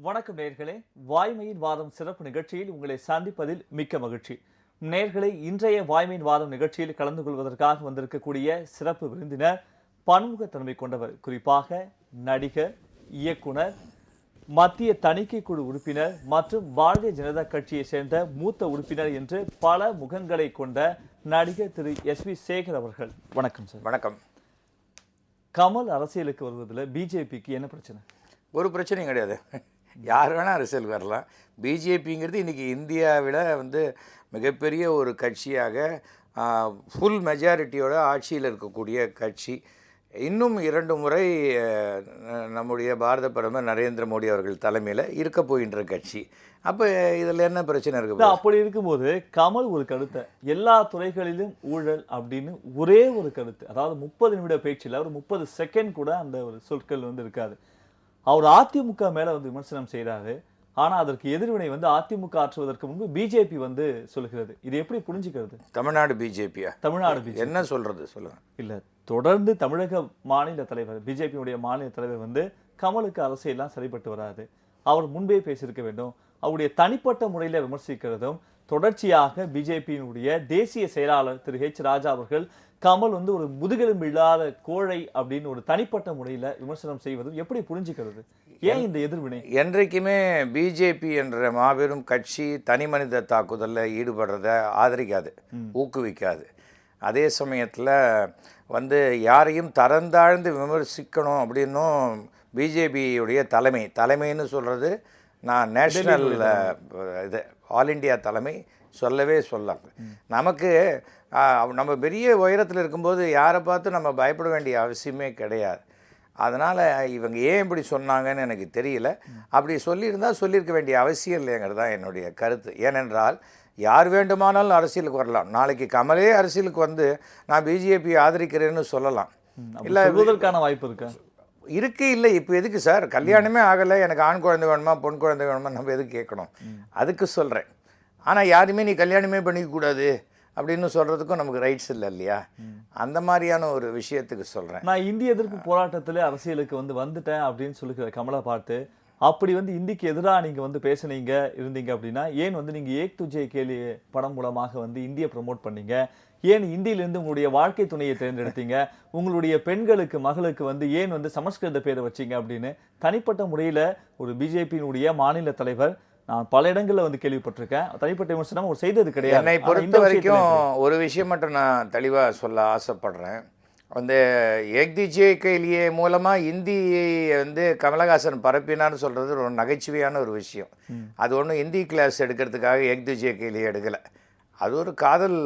வணக்கம் நேர்களே, வாய்மையின் வாதம் சிறப்பு நிகழ்ச்சியில் உங்களை சந்திப்பதில் மிக்க மகிழ்ச்சி. நேர்களை இன்றைய வாய்மையின் வாதம் நிகழ்ச்சியில் கலந்து கொள்வதற்காக வந்திருக்கக்கூடிய சிறப்பு விருந்தினர் பன்முகத்தன்மை கொண்டவர். குறிப்பாக நடிகர், இயக்குனர், மத்திய தணிக்கை குழு உறுப்பினர் மற்றும் பாரதிய ஜனதா கட்சியை சேர்ந்த மூத்த உறுப்பினர் என்று பல முகங்களை கொண்ட நடிகர் திரு எஸ்.வி. சேகர் அவர்கள். வணக்கம் சார். வணக்கம். கமல் அரசியலுக்கு வருவதில் பிஜேபிக்கு என்ன பிரச்சனை? ஒரு பிரச்சனையும் கிடையாது. யார் வேணால் அரசியலுக்கு வரலாம். பிஜேபிங்கிறது இன்றைக்கி இந்தியாவில் மிகப்பெரிய ஒரு கட்சியாக ஃபுல் மெஜாரிட்டியோட ஆட்சியில் இருக்கக்கூடிய கட்சி. இன்னும் 2 முறை நம்முடைய பாரத பிரதமர் நரேந்திர மோடி அவர்கள் தலைமையில் இருக்க போகின்ற கட்சி. அப்போ இதில் என்ன பிரச்சனை இருக்குது? அப்படி இருக்கும்போது கமல் ஒரு கருத்தை, எல்லா துறைகளிலும் ஊழல் அப்படின்னு ஒரே ஒரு கருத்து, அதாவது 30 நிமிட பேச்சில் ஒரு 30 செகண்ட் கூட அந்த ஒரு சொற்கள் இருக்காது. அவர் அதிமுக மேல விமர்சனம் செய்யறாரு. ஆனா அதற்கு எதிர்வினை அதிமுக ஆற்றுவதற்கு முன்பு பிஜேபி சொல்லுகிறது. இது எப்படி புரிஞ்சுக்கிறது? தமிழ்நாடு பிஜேபியா? தமிழ்நாடு பிஜேபி என்ன சொல்றது சொல்லுங்க. இல்ல, தொடர்ந்து தமிழக மாநில தலைவர், பிஜேபியுடைய மாநில தலைவர் கமலுக்கு அரசியல்லாம் சரிபட்டு வராது, அவர் முன்பே பேசியிருக்க வேண்டும், அவருடைய தனிப்பட்ட முறையில விமர்சிக்கிறதும் தொடர்ச்சியாக பிஜேபியினுடைய தேசிய செயலாளர் திரு ஹெச் ராஜா அவர்கள் கமல் ஒரு முதுகெலும்பு இல்லாத கோழை அப்படின்னு ஒரு தனிப்பட்ட முறையில விமர்சனம் செய்வதும் எப்படி புரிஞ்சுக்கிறது? ஏன் இந்த எதிர்வினை? என்றைக்குமே பிஜேபி என்ற மாபெரும் கட்சி தனி மனித தாக்குதலில் ஈடுபடுறத ஆதரிக்காது, ஊக்குவிக்காது. அதே சமயத்தில் யாரையும் தரந்தாழ்ந்து விமர்சிக்கணும் அப்படின்னும் பிஜேபியுடைய தலைமைன்னு சொல்கிறது, நான் நேஷ்னல் இது ஆல் இண்டியா தலைமை சொல்லவே சொல்லாது. நமக்கு நம்ம பெரிய உயரத்தில் இருக்கும்போது யாரை பார்த்து நம்ம பயப்பட வேண்டிய அவசியமே கிடையாது. அதனால் இவங்க ஏன் இப்படி சொன்னாங்கன்னு எனக்கு தெரியல. அப்படி சொல்லியிருக்க வேண்டிய அவசியம் இல்லைங்கிறது தான் என்னுடைய கருத்து. ஏனென்றால் யார் வேண்டுமானாலும் அரசியலுக்கு வரலாம். நாளைக்கு கமலே அரசியலுக்கு நான் பிஜேபி ஆதரிக்கிறேன்னு சொல்லலாம். இல்லை, சொல்வதற்கான வாய்ப்பு இருக்கு. இல்லை, இப்போ எதுக்கு சார்? கல்யாணமே ஆகலை, எனக்கு ஆண் குழந்தை வேணுமா பொன் குழந்தை வேணுமா நம்ம எதுக்கு கேட்கணும்? அதுக்கு சொல்கிறேன். ஆனால் யாருமே நீ கல்யாணமே பண்ணிக்கக்கூடாது அப்படின்னு சொல்கிறதுக்கும் நமக்கு ரைட்ஸ் இல்லை இல்லையா? அந்த மாதிரியான ஒரு விஷயத்துக்கு சொல்கிறேன். நான் இந்திய எதிர்ப்பு போராட்டத்தில் அரசியலுக்கு வந்துட்டேன் அப்படின்னு சொல்லிக்கிற கமலை பார்த்து, அப்படி இந்திக்கு எதிராக நீங்கள் பேசுனீங்க இருந்தீங்க அப்படின்னா ஏன் நீங்கள் ஏக் துஜே கேலி படம் மூலமாக இந்தியை ப்ரமோட் பண்ணீங்க? ஏன் இந்தியிலிருந்து உங்களுடைய வாழ்க்கை துணையை தேர்ந்தெடுத்தீங்க? உங்களுடைய பெண்களுக்கு, மகளுக்கு ஏன் சமஸ்கிருத பேரை வச்சிங்க அப்படின்னு தனிப்பட்ட முறையில் ஒரு பிஜேபியினுடைய மாநில தலைவர் நான் பல இடங்களில் கேள்விப்பட்டிருக்கேன். தனிப்பட்ட விமர்சனம் ஒரு செய்தது கிடையாது. என்னை பொறுத்த வரைக்கும் ஒரு விஷயம் மட்டும் நான் தெளிவாக சொல்ல ஆசைப்படுறேன். ஏக் துஜே கேலியே மூலமாக இந்தியை கமலஹாசன் பரப்பினான்னு சொல்கிறது ஒரு நகைச்சுவையான ஒரு விஷயம். அது ஒன்றும் ஹிந்தி கிளாஸ் எடுக்கிறதுக்காக ஏக் துஜே கேலியை எடுக்கலை. அது ஒரு காதல்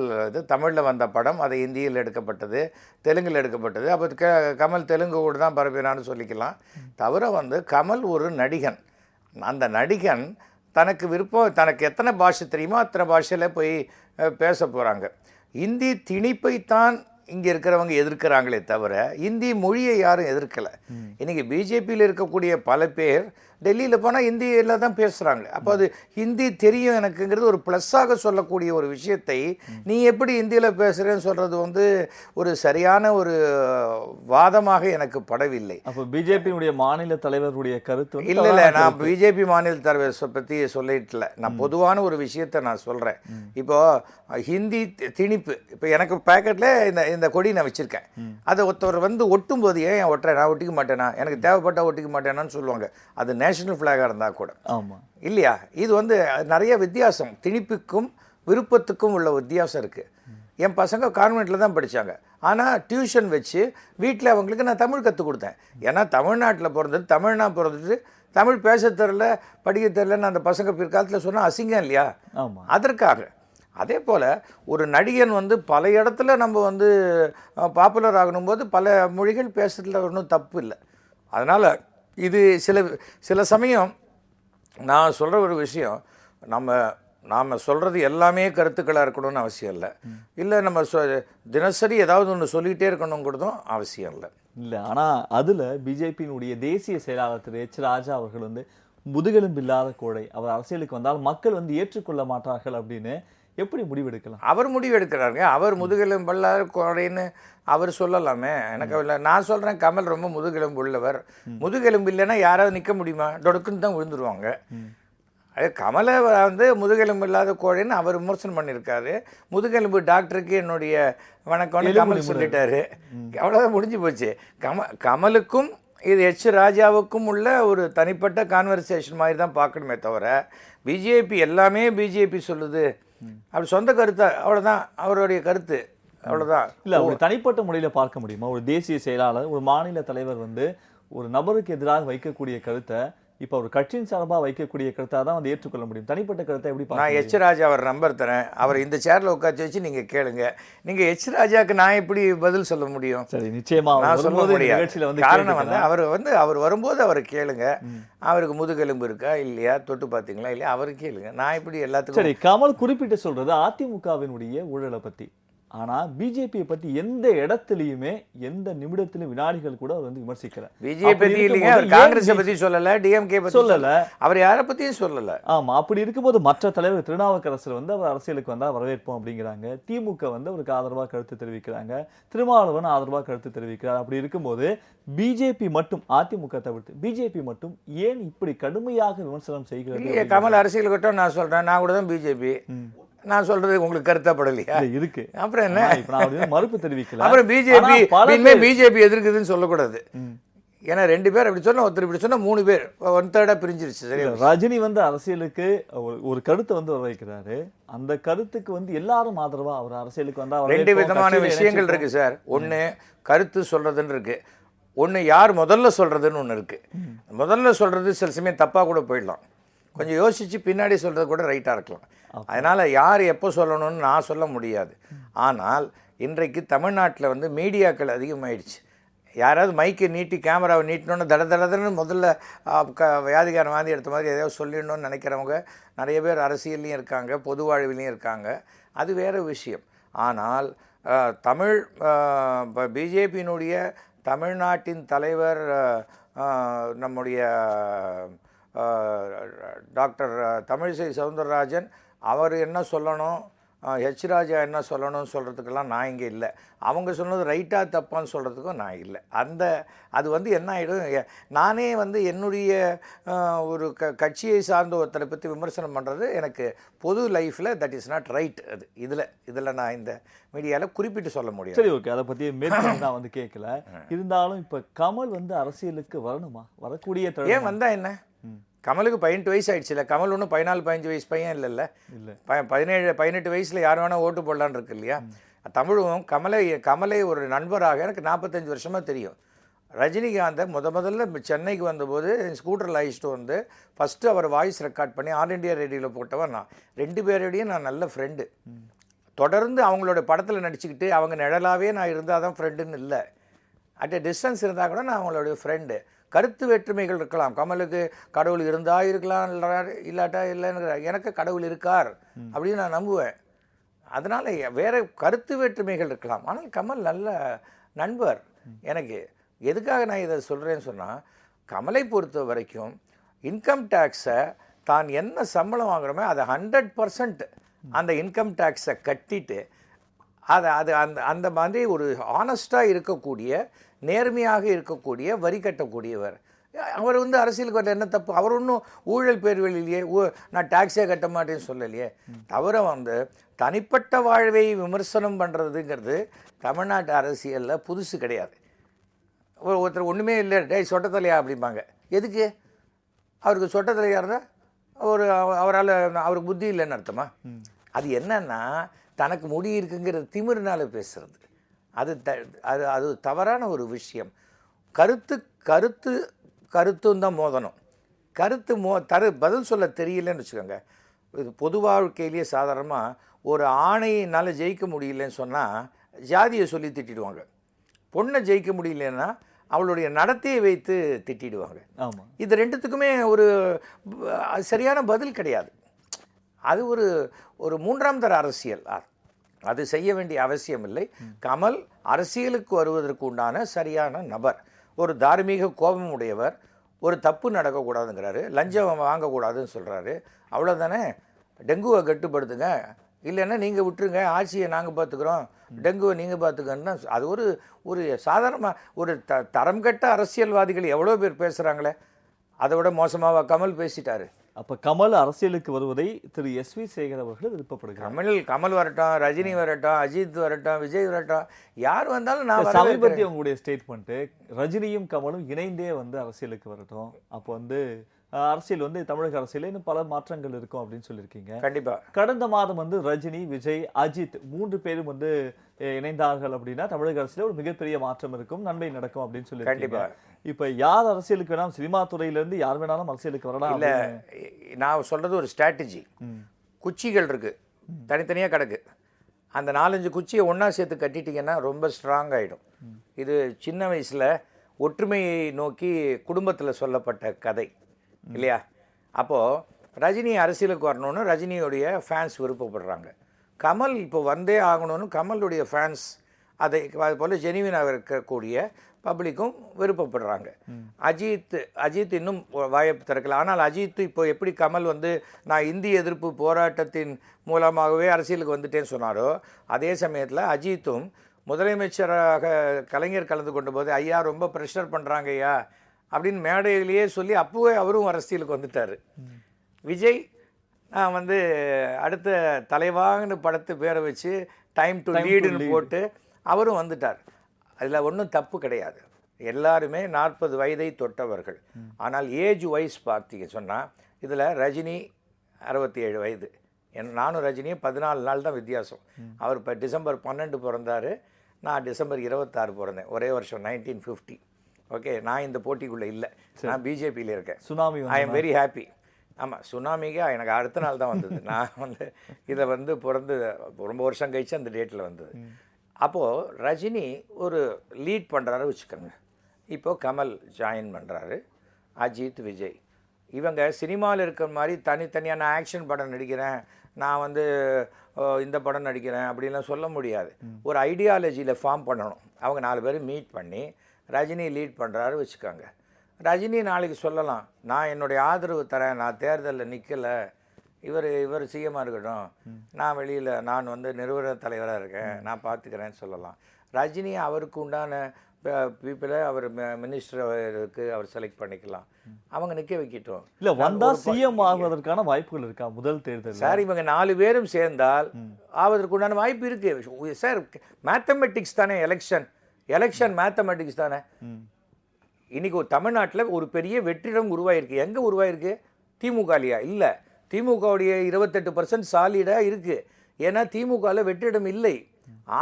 தமிழில் வந்த படம், அது ஹிந்தியில் எடுக்கப்பட்டது, தெலுங்கில் எடுக்கப்பட்டது. அப்போ கமல் தெலுங்கு கூட தான் பரப்பினான்னு சொல்லிக்கலாம். தவிர கமல் ஒரு நடிகன். அந்த நடிகன் தனக்கு விருப்பம், தனக்கு எத்தனை பாஷை தெரியுமோ அத்தனை பாஷையில் போய் பேச போகிறாங்க. இந்தி திணிப்பைத்தான் இங்கே இருக்கிறவங்க எதிர்க்கிறாங்களே தவிர இந்தி மொழியை யாரும் எதிர்க்கலை. இன்றைக்கி பிஜேபியில் இருக்கக்கூடிய பல பேர் டெல்லியில் போனால் ஹிந்தியில் தான் பேசுகிறாங்க. அப்போ அது ஹிந்தி தெரியும் எனக்குங்கிறது ஒரு ப்ளஸ்ஸாக சொல்லக்கூடிய ஒரு விஷயத்தை நீ எப்படி ஹிந்தியில் பேசுகிறேன்னு சொல்கிறது ஒரு சரியான ஒரு வாதமாக எனக்கு படவில்லை. அப்போ பிஜேபியுடைய மாநில தலைவருடைய கருத்து இல்லை, நான் பிஜேபி மாநில தலைவர் பற்றி சொல்லிட்டல, நான் பொதுவான ஒரு விஷயத்தை நான் சொல்கிறேன். இப்போது ஹிந்தி திணிப்பு, இப்போ எனக்கு பேக்கெட்டில் இந்த கொடி நான் வச்சுருக்கேன், அதை ஒருத்தவர் ஒட்டும் போது ஏன் ஒட்டுறேன், நான் ஒட்டிக்க மாட்டேனா, எனக்கு தேவைப்பட்டால் ஒட்டிக்க மாட்டேனான்னு சொல்லுவாங்க. அது நேஷனல் ஃப்ளாகாக இருந்தால் கூட இல்லையா? இது நிறைய வித்தியாசம், திணிப்புக்கும் விருப்பத்துக்கும் உள்ள வித்தியாசம் இருக்குது. என் பசங்க கான்வெண்ட்டில் தான் படித்தாங்க. ஆனால் டியூஷன் வச்சு வீட்டில் அவங்களுக்கு நான் தமிழ் கற்றுக் கொடுத்தேன். ஏன்னா தமிழ்நாட்டில் பிறந்துட்டு தமிழ் பேச தெரில, படிக்க தெரிலன்னு அந்த பசங்க பிற்காலத்தில் சொன்னால் அசிங்கம் இல்லையா? அதற்காக அதே போல் ஒரு நடிகன் பல இடத்துல நம்ம பாப்புலர் ஆகணும் போது பல மொழிகள் பேசுறதுல ஒன்றும் தப்பு இல்லை. அதனால் இது சில சமயம் நான் சொல்கிற ஒரு விஷயம், நாம் சொல்கிறது எல்லாமே கருத்துக்களாக இருக்கணும்னு அவசியம் இல்லை. நம்ம தினசரி ஏதாவது ஒன்று சொல்லிக்கிட்டே இருக்கணுங்கிறதும் அவசியம் இல்லை. ஆனால் அதில் பிஜேபியினுடைய தேசிய செயலாளர் திரு ஹெச் ராஜா அவர்கள் முதுகெலும்பு இல்லாத கோடை, அவர் அரசியலுக்கு வந்தால் மக்கள் ஏற்றுக்கொள்ள மாட்டார்கள் அப்படின்னு எப்படி முடிவெடுக்கலாம்? அவர் முடிவு எடுக்கிறாருங்க. அவர் முதுகெலும்பல்லாத கோடைன்னு அவர் சொல்லலாமே. எனக்கு இல்லை, நான் சொல்கிறேன் கமல் ரொம்ப முதுகெலும்பு உள்ளவர். முதுகெலும்பு இல்லைன்னா யாராவது நிற்க முடியுமா? டொடுக்குன்னு தான் விழுந்துருவாங்க. அது கமலை வந்து முதுகெலும்பு இல்லாத கோழின்னு அவர் விமர்சனம் பண்ணியிருக்காரு. முதுகெலும்பு டாக்டருக்கு என்னுடைய வணக்கம்னு கமல் சொல்லிட்டாரு. அவ்வளோதான், முடிஞ்சு போச்சு. கமலுக்கும் இது எச் ராஜாவுக்கும் உள்ள ஒரு தனிப்பட்ட கான்வர்சேஷன் மாதிரி தான் பார்க்கணுமே தவிர, பிஜேபி எல்லாமே பிஜேபி சொல்லுது அப்படி சொந்த கருத்தை, அவ்வளோதான் அவருடைய கருத்து, அவ்வளோதான். இல்லை, ஒரு தனிப்பட்ட முறையில் பார்க்க முடியுமா? ஒரு தேசிய செயலாளர், ஒரு மாநில தலைவர் வந்து ஒரு நபருக்கு எதிராக வைக்கக்கூடிய கருத்தை இப்போ ஒரு கட்சியின் சார்பாக வைக்கக்கூடிய கருத்தாக தான் வந்து ஏற்றுக்கொள்ள முடியும். தனிப்பட்ட கருத்தை எப்படி பார்க்க? நான் எச் ராஜா அவர் நம்பர் தரேன், அவர் இந்த சேரில் உட்காந்து வச்சு நீங்கள் கேளுங்க. நீங்கள் எச் ராஜாவுக்கு நான் எப்படி பதில் சொல்ல முடியும்? சரி, நிச்சயமா நான் சொல்ல முடியாது. காரணம் வந்து அவர் வரும்போது அவர் கேளுங்க, அவருக்கு முதுகெலும்பு இருக்கா இல்லையா, தொட்டு பார்த்தீங்களா இல்லையா, அவரு கேளுங்க. நான் இப்படி எல்லாத்துக்கும். சரி, கமல் குறிப்பிட்டு சொல்றது அதிமுகவினுடைய ஊழலை பற்றி. ஆனா பிஜேபியை பத்தி எந்த இடத்துலயுமே எந்த நிமிடத்திலும் வினாடிகள் கூட அவர் வந்து விமர்சிக்கல. பிஜேபி பத்தி இல்லைங்க, அவர் காங்கிரஸை பத்தி சொல்லல, டிஎம்கே பத்தி சொல்லல, அவர் யாரை பத்தியும் சொல்லல. ஆமா, அப்படி இருக்கும்போது மற்ற தலைவர் திருநாவுக்கரசர் வந்து அவர் அரசியலுக்கு வந்தா வரவேற்போம் அப்படிங்கிறாங்க. திமுக வந்து அவருக்கு ஆதரவா கருத்து தெரிவிக்கிறாங்க. திருமாவளவன் ஆதரவா கருத்து தெரிவிக்கிறார். அப்படி இருக்கும்போது பிஜேபி மட்டும், அதிமுக தவிர்த்து பிஜேபி மட்டும் ஏன் இப்படி கடுமையாக விமர்சனம் செய்கிறது? கமல் அரசியல் கட்டம் நான் சொல்றேன், நான் கூட தான் பிஜேபி. நான் சொல்றது உங்களுக்கு கருத்தப்படலையா? இருக்கு. அப்புறம் என்ன, மறுப்பு தெரிவிக்கல. அப்புறம் பிஜேபி எதிர்க்குதுன்னு சொல்லக்கூடாது. ஏன்னா 2 பேர் அப்படி சொன்னா, ஒருத்தர் இப்படி சொன்னா 3 பேர் 1/3 பிரிஞ்சிருச்சு. சரி, ரஜினி வந்து அரசியலுக்கு ஒரு கருத்தை வந்து வைக்கிறாரு. அந்த கருத்துக்கு வந்து எல்லாரும் ஆதரவா அவர் அரசியலுக்கு வந்தா 2 விதமான விஷயங்கள் இருக்கு சார். ஒண்ணு கருத்து சொல்றதுன்னு இருக்கு, ஒண்ணு யார் முதல்ல சொல்றதுன்னு ஒண்ணு இருக்கு. முதல்ல சொல்றது சில சமயம் தப்பா கூட போயிடலாம், கொஞ்சம் யோசிச்சு பின்னாடி சொல்றது கூட ரைட்டா இருக்கலாம். அதனால யார் எப்போ சொல்லணும்னு நான் சொல்ல முடியாது. ஆனால் இன்றைக்கு தமிழ்நாட்டில் வந்து மீடியாக்கள் அதிகமாயிடுச்சு. யாராவது மைக்கை நீட்டி கேமராவை நீட்டணுன்னு தடன்னு முதல்ல வியாதிகாரம் வாந்தி எடுத்த மாதிரி எதையோ சொல்லிடணும்னு நினைக்கிறவங்க நிறைய பேர் அரசியல்லையும் இருக்காங்க, பொது வாழ்விலையும் இருக்காங்க. அது வேறு விஷயம். ஆனால் தமிழ் பிஜேபியினுடைய தமிழ்நாட்டின் தலைவர் நம்முடைய டாக்டர் தமிழிசை சவுந்தரராஜன் அவர் என்ன சொல்லணும், ஹெச் ராஜா என்ன சொல்லணும்னு சொல்கிறதுக்கெல்லாம் நான் இங்கே இல்லை. அவங்க சொன்னது ரைட்டாக தப்பான்னு சொல்கிறதுக்கும் நான் இல்லை. அது வந்து என்ன ஆகிடும், நானே வந்து என்னுடைய ஒரு கட்சியை சார்ந்த ஒருத்தரை பற்றி விமர்சனம் பண்ணுறது எனக்கு பொது லைஃப்பில் தட் இஸ் நாட் ரைட். அது இதில் நான் இந்த மீடியாவில் குறிப்பிட்டு சொல்ல முடியும். சரி, ஓகே, அதை பற்றி மேற்கொண்டு நான் வந்து கேட்கல. இருந்தாலும் இப்போ கமல் வந்து அரசியலுக்கு வரணுமா? வரக்கூடிய ஏன் வந்தால் என்ன? கமலுக்கு 18 வயசு ஆயிடுச்சு இல்லை? கமல் ஒன்றும் 14-15 வயசு பையன் இல்லைல்ல. 17-18 வயசில் யார் வேணால் ஓட்டு போடலான்னு இருக்கு இல்லையா? தமிழும் கமலை ஒரு நண்பராக எனக்கு 45 வருஷமாக தெரியும். ரஜினிகாந்தை முதல்ல சென்னைக்கு வந்தபோது ஸ்கூட்டரில் அழைச்சிட்டு வந்து ஃபஸ்ட்டு அவர் வாய்ஸ் ரெக்கார்ட் பண்ணி ஆல் இண்டியா ரேடியோவில் போட்டவன் நான். 2 பேரோடையும் நான் நல்ல ஃப்ரெண்டு. தொடர்ந்து அவங்களோட படத்தில் நடிச்சுக்கிட்டு அவங்க நிழலாகவே நான் இருந்தால் தான் ஃப்ரெண்டுன்னு இல்லை, அட் எ டிஸ்டன்ஸ் இருந்தால் கூட நான் அவங்களுடைய ஃப்ரெண்டு. கருத்து வேற்றுமைகள் இருக்கலாம், கமலுக்கு கடவுள் இருந்தால் இருக்கலாம், இல்லாட்டா இல்லைன்னு, எனக்கு கடவுள் இருக்கார் அப்படின்னு நான் நம்புவேன். அதனால் வேறு கருத்து வேற்றுமைகள் இருக்கலாம், ஆனால் கமல் நல்ல நண்பர் எனக்கு. எதுக்காக நான் இதை சொல்கிறேன்னு சொன்னால், கமலை பொறுத்த வரைக்கும் இன்கம் டேக்ஸை தான் என்ன சம்பளம் வாங்குகிறோமோ அதை 100% அந்த இன்கம் டேக்ஸை கட்டிட்டு அந்த மாதிரி ஒரு ஆனஸ்டாக இருக்கக்கூடிய, நேர்மையாக இருக்கக்கூடிய, வரி கட்டக்கூடியவர். அவர் வந்து அரசியலுக்கு வரல, என்ன தப்பு? அவர் ஒன்றும் ஊழல் பேர்வழியிலேயே நான் டேக்ஸே கட்ட மாட்டேன்னு சொல்லலையே. தவிர வந்து தனிப்பட்ட வாழ்வை விமர்சனம் பண்ணுறதுங்கிறது தமிழ்நாட்டு அரசியலில் புதுசு கிடையாது. ஒருத்தர் ஒன்றுமே இல்லை, டேய் சொட்டத்தலையா அப்படிம்பாங்க. எதுக்கு? அவருக்கு சொட்டத்தலையாக இருந்தால் அவருக்கு புத்தி இல்லைன்னு அர்த்தமா? அது என்னன்னா தனக்கு முடி இருக்குங்கிறது திமிருனால பேசுறது. அது தவறான ஒரு விஷயம். கருத்தும் தான் மோதணும். பதில் சொல்ல தெரியலன்னு வச்சுக்கோங்க. இது பொது வாழ்க்கையிலேயே சாதாரணமாக ஒரு ஆணையினால் ஜெயிக்க முடியலன்னு சொன்னால் ஜாதியை சொல்லி திட்டிடுவாங்க. பொண்ணை ஜெயிக்க முடியலன்னா அவளுடைய நடத்தையை வைத்து திட்டிடுவாங்க. ஆமாம், இது ரெண்டுத்துக்குமே ஒரு சரியான பதில் கிடையாது. அது ஒரு 3ஆம் தர அரசியல். அது செய்ய வேண்டிய அவசியம் இல்லை. கமல் அரசியலுக்கு வருவதற்கு உண்டான சரியான நபர். ஒரு தார்மீக கோபம் உடையவர். ஒரு தப்பு நடக்கக்கூடாதுங்கிறாரு, லஞ்சம் வாங்கக்கூடாதுன்னு சொல்கிறாரு. அவ்வளோதானே. டெங்குவை கட்டுப்படுத்துங்க, இல்லைன்னா நீங்கள் விட்டுருங்க, ஆட்சியை நாங்கள் பார்த்துக்குறோம், டெங்குவை நீங்கள் பார்த்துக்கன்னா அது ஒரு ஒரு சாதாரணமாக ஒரு தரம் கட்ட அரசியல்வாதிகள் எவ்வளோ பேர் பேசுகிறாங்களே. அதை விட மோசமாக கமல் பேசிட்டாரு. அப்ப கமல் அரசியலுக்கு வருவதை திரு எஸ்.வி. சேகர் அவர்கள் விருப்பப்படுகிறார். கமல் வரட்டும், ரஜினி வரட்டும், அஜித் வரட்டும், விஜய் வரட்டும், யார் வந்தாலும் நான் சமீபத்திய உங்களுடைய ஸ்டேட்மெண்ட் ரஜினியும் கமலும் இணைந்தே வந்து அரசியலுக்கு வரட்டும், அப்போ வந்து அரசியல் வந்து தமிழக அரசியல இன்னும் பல மாற்றங்கள் இருக்கும் அப்படின்னு சொல்லியிருக்கீங்க. கண்டிப்பா. கடந்த மாதம் வந்து ரஜினி, விஜய், அஜித் 3 பேரும் வந்து இணைந்தார்கள் அப்படின்னா தமிழக அரசியல ஒரு மிகப்பெரிய மாற்றம் இருக்கும், நன்மை நடக்கும் அப்படின்னு சொல்லியிருக்கீங்க. இப்ப யார் அரசியலுக்கு வேணாலும், சினிமா துறையில இருந்து யார் வேணாலும் அரசியலுக்கு வரலாம். இல்ல, நான் சொல்றது ஒரு ஸ்ட்ராட்டஜி. குச்சிகள் இருக்கு, தனித்தனியா கிடக்கு. அந்த 4-5 குச்சியை ஒன்னா சேர்த்து கட்டிட்டீங்கன்னா ரொம்ப ஸ்ட்ராங் ஆயிடும். இது சின்ன வயசுல ஒற்றுமையை நோக்கி குடும்பத்துல சொல்லப்பட்ட கதை இல்லையா? அப்போது ரஜினி அரசியலுக்கு வரணும்னு ரஜினியோடைய ஃபேன்ஸ் விருப்பப்படுறாங்க. கமல் இப்போ வந்தே ஆகணும்னு கமலுடைய ஃபேன்ஸ், அது போல் ஜெனிவினாக இருக்கக்கூடிய பப்ளிக்கும் விருப்பப்படுறாங்க. அஜித் இன்னும் வாய்ப்பு திறக்கல. ஆனால் அஜித் இப்போ எப்படி கமல் வந்து நான் இந்திய எதிர்ப்பு போராட்டத்தின் மூலமாகவே அரசியலுக்கு வந்துட்டேன்னு சொன்னாரோ, அதே சமயத்தில் அஜித்தும் முதலமைச்சராக கலைஞர் கலந்து கொண்ட போது ஐயா ரொம்ப ப்ரெஷர் பண்ணுறாங்க ஐயா அப்படின்னு மேடையிலேயே சொல்லி அப்போவே அவரும் அரசியலுக்கு வந்துட்டார். விஜய் நான் வந்து அடுத்த தலைவாங்கன்னு படத்து பேரை வச்சு டைம் டு லீடுன்னு போட்டு அவரும் வந்துட்டார். அதில் ஒன்றும் தப்பு கிடையாது. எல்லாருமே 40 வயதை தொட்டவர்கள். ஆனால் ஏஜ் வைஸ் பார்த்தீங்க சொன்னால் இதில் ரஜினி 67 வயது, நானும் ரஜினியும் 14 நாள் தான் வித்தியாசம். அவர் இப்போ டிசம்பர் 12 பிறந்தார், நான் டிசம்பர் 26 பிறந்தேன். ஒரே வருஷம் 1950. ஓகே, நான் இந்த போட்டிக்குள்ளே இல்லை, நான் பிஜேபியில் இருக்கேன். Tsunami I am very happy. ஆமாம், சுனாமிக்கு எனக்கு அடுத்த நாள் தான் வந்தது. நான் வந்து இதை வந்து பிறந்து ரொம்ப வருஷம் கழிச்சு அந்த டேட்டில் வந்தது. அப்போது ரஜினி ஒரு லீட் பண்ணுறாரு வச்சுக்கோங்க. இப்போது கமல் ஜாயின் பண்ணுறாரு, அஜித், விஜய் இவங்க சினிமாவில் இருக்கிற மாதிரி தனித்தனியாக நான் ஆக்ஷன் படம் நடிக்கிறேன், நான் வந்து இந்த படம் நடிக்கிறேன் அப்படின்லாம் சொல்ல முடியாது. ஒரு ஐடியாலஜியில் ஃபார்ம் பண்ணணும். அவங்க 4 பேரும் மீட் பண்ணி ரஜினி லீட் பண்ணுறாரு வச்சுக்கோங்க. ரஜினி நாளைக்கு சொல்லலாம், நான் என்னுடைய ஆதரவு தரேன், நான் தேர்தலில் நிற்கலை, இவர் சிஎம்மாக இருக்கட்டும், நான் வெளியில் நான் வந்து நிறுவன தலைவராக இருக்கேன், நான் பார்த்துக்கிறேன்னு சொல்லலாம். ரஜினி அவருக்கு உண்டான பீப்புளை அவர் மினிஸ்டருக்கு அவர் செலக்ட் பண்ணிக்கலாம், அவங்க நிற்க வைக்கட்டும். இல்லை வந்தால் சிஎம் ஆகுவதற்கான வாய்ப்புகள் இருக்கா முதல் தேர்தல்? சார் இவங்க 4 பேரும் சேர்ந்தால் ஆவதற்கு உண்டான வாய்ப்பு இருக்குது சார். மேத்தமெட்டிக்ஸ் தானே எலெக்ஷன் மேத்தமெட்டிக்ஸ் தானே. இன்னைக்கு ஒரு தமிழ்நாட்டில் ஒரு பெரிய வெற்றிடம் உருவாயிருக்கு. எங்கே உருவாயிருக்கு? திமுகலையா? இல்லை, திமுகவுடைய 28% சாலிடாக இருக்குது. ஏன்னா திமுகவில் வெற்றிடம் இல்லை,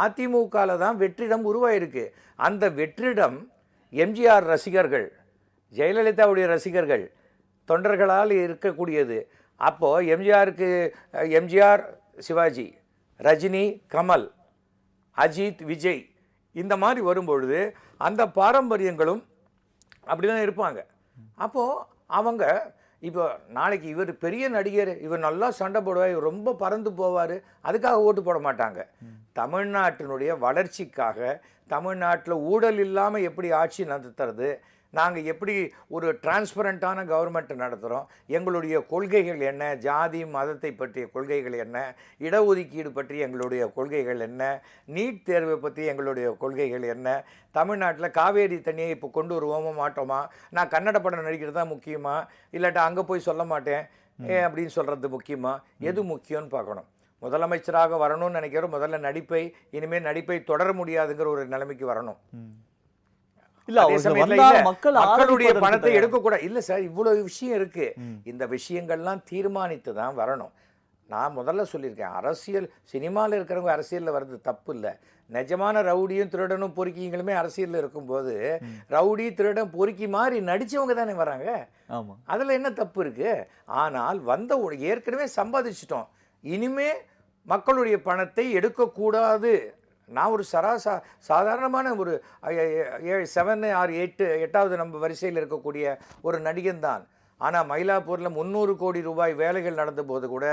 அதிமுகவில் தான் வெற்றிடம் உருவாயிருக்கு. அந்த வெற்றிடம் எம்ஜிஆர் ரசிகர்கள், ஜெயலலிதாவுடைய ரசிகர்கள், தொண்டர்களால் இருக்கக்கூடியது. அப்போது எம்ஜிஆர் சிவாஜி, ரஜினி கமல், அஜித் விஜய் இந்த மாதிரி வரும்பொழுது அந்த பாரம்பரியங்களும் அப்படி தான் இருப்பாங்க. அப்போது அவங்க இப்போ நாளைக்கு இவர் பெரிய நடிகர், இவர் நல்லா சண்டை போடுவார், இவர் ரொம்ப பறந்து போவார், அதுக்காக ஓட்டு போட மாட்டாங்க. தமிழ்நாட்டினுடைய வளர்ச்சிக்காக, தமிழ்நாட்டில் ஊழல் இல்லாமல் எப்படி ஆட்சி நடத்துறது, நாங்கள் எப்படி ஒரு டிரான்ஸ்பரண்ட்டான கவர்மெண்ட் நடத்துகிறோம், எங்களுடைய கொள்கைகள் என்ன, ஜாதி மதத்தை பற்றிய கொள்கைகள் என்ன, இடஒதுக்கீடு பற்றி எங்களுடைய கொள்கைகள் என்ன, நீட் தேர்வை பற்றி எங்களுடைய கொள்கைகள் என்ன, தமிழ்நாட்டில் காவேரி தண்ணியை இப்போ கொண்டு வருவோமா மாட்டோமா, நான் கன்னட படம் நடிக்கிறது தான் முக்கியமா, இல்லாட்டா அங்கே போய் சொல்ல மாட்டேன் அப்படின்னு சொல்கிறது முக்கியமா, எது முக்கியம்னு பார்க்கணும். முதலமைச்சராக வரணும்னு நினைக்கிறோம், முதல்ல நடிப்பை, இனிமேல் நடிப்பை தொடர முடியாதுங்கிற ஒரு நிலைமைக்கு வரணும். மக்களுடைய பணத்தை எடுக்கக்கூடாது. இல்லை சார், இவ்வளவு விஷயம் இருக்கு. இந்த விஷயங்கள்லாம் தீர்மானித்து தான் வரணும். நான் முதல்ல சொல்லியிருக்கேன், அரசியல் சினிமாவில் இருக்கிறவங்க அரசியலில் வர்றது தப்பு இல்லை. நிஜமான ரவுடியும் திருடனும் பொறுக்கிங்களுமே அரசியலில் இருக்கும்போது ரவுடி திருடன் பொறுக்கி மாதிரி நடித்தவங்க தானே வராங்க. அதில் என்ன தப்பு இருக்கு? ஆனால் வந்த ஏற்கனவே சம்பாதிச்சிட்டோம், இனிமே மக்களுடைய பணத்தை எடுக்கக்கூடாது. நான் ஒரு சாதாரணமான ஒரு 7 or 8வது நம்ம வரிசையில் இருக்கக்கூடிய ஒரு நடிகன் தான். ஆனால் மயிலாப்பூரில் 300 கோடி ரூபாய் வேலைகள் நடந்த போது கூட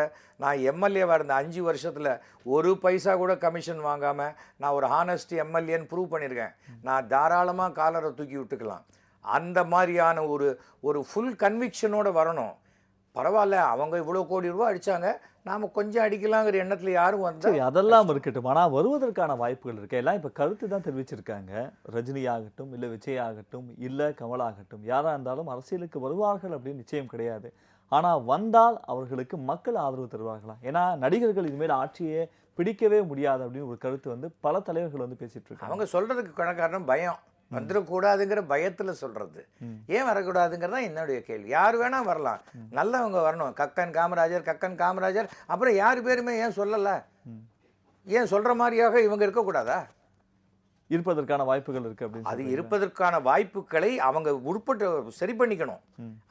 நான் எம்எல்ஏவாக இருந்த 5 வருஷத்தில் ஒரு பைசா கூட கமிஷன் வாங்காமல் நான் ஒரு ஹானஸ்ட் எம்எல்ஏன்னு ப்ரூவ் பண்ணியிருக்கேன். நான் தாராளமாக காலரை தூக்கி விட்டுக்கலாம். அந்த மாதிரியான ஒரு ஃபுல் கன்விக்ஷனோடு வரணும். பரவாயில்ல, அவங்க இவ்வளோ கோடி ரூபா அடித்தாங்க, நாம கொஞ்சம் அடிக்கலாங்கிற எண்ணத்துல யாரும் வந்தா சரி அதெல்லாம் இருக்கட்டும். ஆனா வருவதற்கான வாய்ப்புகள் இருக்கு. எல்லாம் இப்ப கருத்து தான் தெரிவிச்சிருக்காங்க. ரஜினி ஆகட்டும், இல்ல விஜய் ஆகட்டும், இல்ல கமல் ஆகட்டும், யாரா இருந்தாலும் அரசியலுக்கு வருவார்கள் அப்படின்னு நிச்சயம் கிடையாது. ஆனா வந்தால் அவர்களுக்கு மக்கள் ஆதரவு தருவார்களா? ஏன்னா நடிகர்கள் இனிமேல் ஆட்சியே பிடிக்கவே முடியாது அப்படின்னு ஒரு கருத்து வந்து பல தலைவர்கள் வந்து பேசிட்டு இருக்காங்க. அவங்க சொல்றதுக்கு காரணம் பயம். வந்துடக்கூடாதுங்கிற பயத்துல சொல்றது. ஏன் வரக்கூடாதுங்கிறது தான் என்னுடைய கேள்வி. யார் வேணா வரலாம், நல்லவங்க வரணும். கக்கன் காமராஜர் அப்புறம் யார் பேருமே ஏன் சொல்லல? ஏன் சொல்ற மாதிரியாக இவங்க இருக்கக்கூடாதா? இருப்பதற்கான வாய்ப்புகள் இருக்கு அப்படின்னு அது இருப்பதற்கான வாய்ப்புகளை அவங்க உட்பட்டு சரி பண்ணிக்கணும்.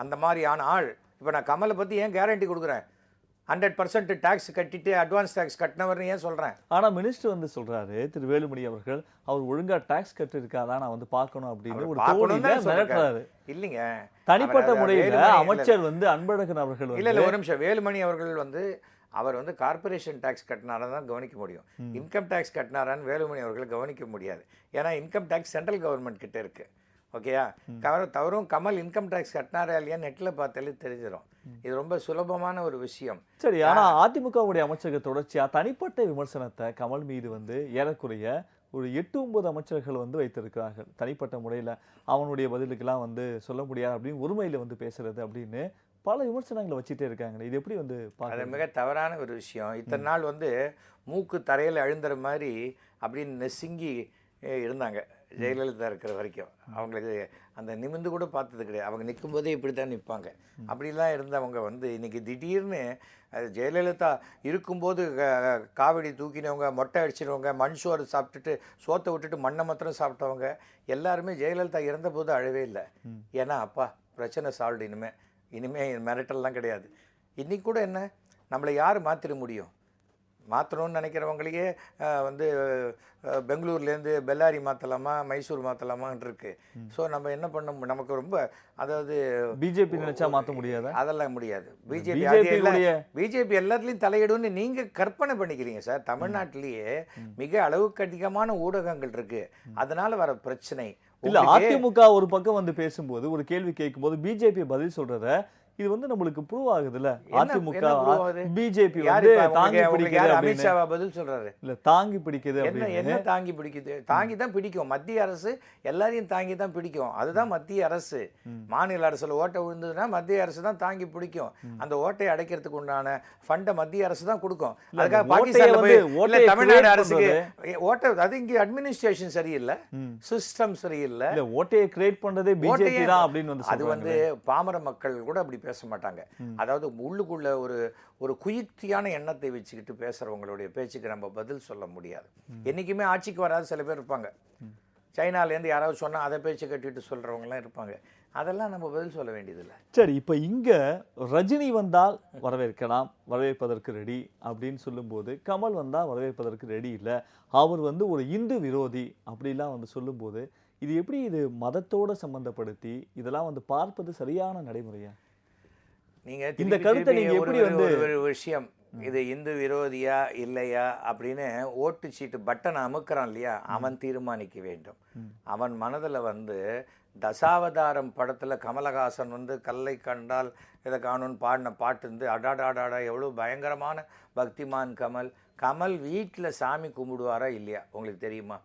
அந்த மாதிரியான ஆள். இப்போ நான் கமலை பத்தி ஏன் கேரண்டி கொடுக்குறேன்? 100% டாக்ஸ் கட்டிட்டு அட்வான்ஸ் டாக்ஸ் கட்டினவர்னு ஏன் சொல்றேன்? ஆனா மினிஸ்டர் வந்து சொல்றாரு, திரு வேலுமணி அவர்கள், அவர் ஒழுங்கா டாக்ஸ் கட்டிருக்காரா நான் வந்து பார்க்கணும் அப்படின்னு ஒரு தோணியில மிரட்டுறாரு. இல்லைங்க, தனிப்பட்ட முறையில அமைச்சர் வந்து அன்பழகன் அவர்கள் இல்ல ஒரு நிமிஷம், வேலுமணி அவர்கள் வந்து அவர் வந்து கார்பரேஷன் டாக்ஸ் கட்டினாரா தான் கவனிக்க முடியும். இன்கம் டாக்ஸ் கட்டினாரான்னு வேலுமணி அவர்கள் கவனிக்க முடியாது. ஏன்னா இன்கம் டாக்ஸ் சென்ட்ரல் கவர்மெண்ட் கிட்ட இருக்கு. ஓகேயா? தவறும் கமல் இன்கம் டாக்ஸ் கட்டினாரா இல்லையா நெட்டில் பார்த்தாலே தெரிஞ்சிடும். இது ரொம்ப சுலபமான ஒரு விஷயம். சரி, ஆனா அதிமுகவுடைய அமைச்சர்கள் தொடர்ச்சியா தனிப்பட்ட விமர்சனத்தை கமல் மீது வந்து ஏறக்குறைய ஒரு 8-9 அமைச்சர்கள் வந்து வைத்திருக்கிறார்கள். தனிப்பட்ட முறையில் அவனுடைய பதிலுக்கெல்லாம் வந்து சொல்ல முடியாது அப்படின்னு உரிமையில் வந்து பேசுறது அப்படின்னு பல விமர்சனங்களை வச்சுட்டே இருக்காங்க. இது எப்படி வந்து அது மிக தவறான ஒரு விஷயம். இத்தனை நாள் வந்து மூக்கு தரையில் அழுந்துற மாதிரி அப்படின்னு நெசுங்கி இருந்தாங்க ஜெயலலிதா இருக்கிற வரைக்கும். அவங்களுக்கு அந்த நிமிந்து கூட பார்த்தது கிடையாது. அவங்க நிற்கும் போதே இப்படி தான் நிற்பாங்க. அப்படிலாம் இருந்தவங்க வந்து இன்னைக்கு திடீர்னு ஜெயலலிதா இருக்கும்போது காவடி தூக்கினவங்க, மொட்டை அடிச்சினவங்க, மண் சோறு சாப்பிட்டுட்டு சோத்தை விட்டுட்டு மண்ணை மாத்திரம் சாப்பிட்டவங்க எல்லாருமே ஜெயலலிதா இறந்தபோது அழவே இல்லை. ஏன்னா அப்பா பிரச்சனை சால்வ், இனிமே மிரட்டல்லாம் கிடையாது. இன்னைக்கு கூட என்ன நம்மளை யார் மாற்றிட முடியும்? மாற்றணும்னு நினைக்கிறவங்களையே வந்து பெங்களூர்லேருந்து பெல்லாரி மாற்றலாமா, மைசூர் மாற்றலாமான் இருக்கு. ஸோ நம்ம என்ன பண்ண நமக்கு ரொம்ப, அதாவது பிஜேபி நினைச்சா மாற்ற முடியாது, அதெல்லாம் முடியாது. பிஜேபி எல்லாத்துலேயும் தலையிடுன்னு நீங்கள் கற்பனை பண்ணிக்கிறீங்க சார். தமிழ்நாட்டிலேயே மிக அளவுக்கு அதிகமான ஊடகங்கள் இருக்கு. அதனால வர பிரச்சனை இல்ல. அதிமுக ஒரு பக்கம் வந்து பேசும்போது ஒரு கேள்வி கேட்கும்போது பிஜேபி பதில் சொல்றத இது வந்து நம்மளுக்கு ப்ரூவ் ஆகுதுல்ல. அதிமுக பிஜேபி வந்து தாங்கி பிடிக்குது. அமித்ஷாவா பதில் சொல்றாரு? இல்ல தாங்கி பிடிக்குது. என்ன தாங்கி பிடிக்குது? தாங்கி தான் பிடிக்கும். மத்திய அரசு எல்லாரையும் தாங்கி தான் பிடிக்கும். அதுதான் மத்திய அரசு. மாநில அரசுல ஓட்டை விழுந்ததுன்னா மத்திய அரசு தான் தாங்கி பிடிக்கும். அந்த ஓட்டையை அடைக்கிறதுக்கு உண்டான ஃபண்டை மத்திய அரசு தான் கொடுக்கும். அதுக்காக பாகிஸ்தான்ல போய் தமிழ்நாடு அரசுக்கு ஓட்டை, அது இங்க அட்மினிஸ்ட்ரேஷன் சரியில்லை, சிஸ்டம் சரியில்லை. ஓட்டையை கிரியேட் பண்றதே பிஜேபி தான் அப்படின்னு வந்து அது வந்து பாமர மக்கள் கூட அப்படி பேச மாட்டாங்க. அதாவது உள்ளுக்குள்ள ஒரு குயுக்தியான எண்ணத்தை வச்சுக்கிட்டு பேசுறவங்களுடைய பேச்சுக்கு நம்ம பதில் சொல்ல முடியாது. என்னைக்குமே ஆட்சிக்கு வராது சில பேர் இருப்பாங்க. சைனாலேருந்து யாராவது சொன்னா அதை பேச்சு கட்டிட்டு சொல்றவங்கலாம் இருப்பாங்க. அதெல்லாம் நம்ம பதில் சொல்ல வேண்டியதில்லை. சரி, இப்ப இங்க ரஜினி வந்தால் வரவேற்கலாம், வரவேற்பதற்கு ரெடி அப்படின்னு சொல்லும்போது, கமல் வந்தா வரவேற்பதற்கு ரெடி இல்லை, அவர் வந்து ஒரு இந்து விரோதி அப்படிலாம் வந்து சொல்லும்போது, இது எப்படி இது மதத்தோட சம்பந்தப்படுத்தி இதெல்லாம் வந்து பார்ப்பது சரியான நடைமுறையா? நீங்க இந்த கருத்தை நீங்க எப்படி வந்து ஒரு விஷயம், இது இந்து விரோதியா இல்லையா அப்படின்னு ஓட்டு சீட்டு பட்டன் அமுக்குறான் இல்லையா, அவன் தீர்மானிக்க வேண்டும். அவன் மனதில் வந்து தசாவதாரம் படத்துல கமலஹாசன் வந்து கல்லை கண்டால் இதை காணும்னு பாடின பாட்டு வந்து அடாடாடாடா எவ்வளோ பயங்கரமான பக்திமான் கமல் வீட்டில் சாமி கும்பிடுவாரா இல்லையா உங்களுக்கு தெரியுமா?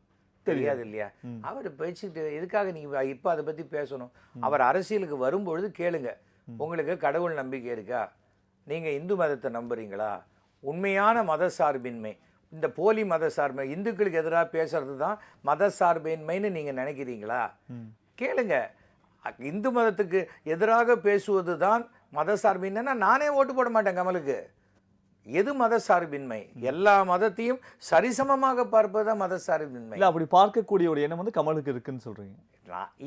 தெரியாது இல்லையா? அவர் பேச்சுக்கிட்டு எதுக்காக நீங்க இப்போ அதை பத்தி பேசணும்? அவர் அரசியலுக்கு வரும்பொழுது கேளுங்க, உங்களுக்கு கடவுள் நம்பிக்கை இருக்கா? நீங்க இந்து மதத்தை நம்புறீங்களா? உண்மையான மத சார்பின்மை, இந்த போலி மத சார்பை இந்துக்களுக்கு எதிராக பேசுறது தான் மத சார்பின்மைன்னு நீங்க நினைக்கிறீங்களா? கேளுங்க. இந்து மதத்துக்கு எதிராக பேசுவது தான் மத சார்பின்மைன்னா நானே ஓட்டு போட மாட்டேன் கமலுக்கு. எது மத சார்பின்மை? எல்லா மதத்தையும் சரிசமமாக பார்ப்பதுதான் மத சார்பின்மை. இல்ல, அப்படி பார்க்கக்கூடிய ஒரு எண்ணம் வந்து கமலுக்கு இருக்குன்னு சொல்றீங்க.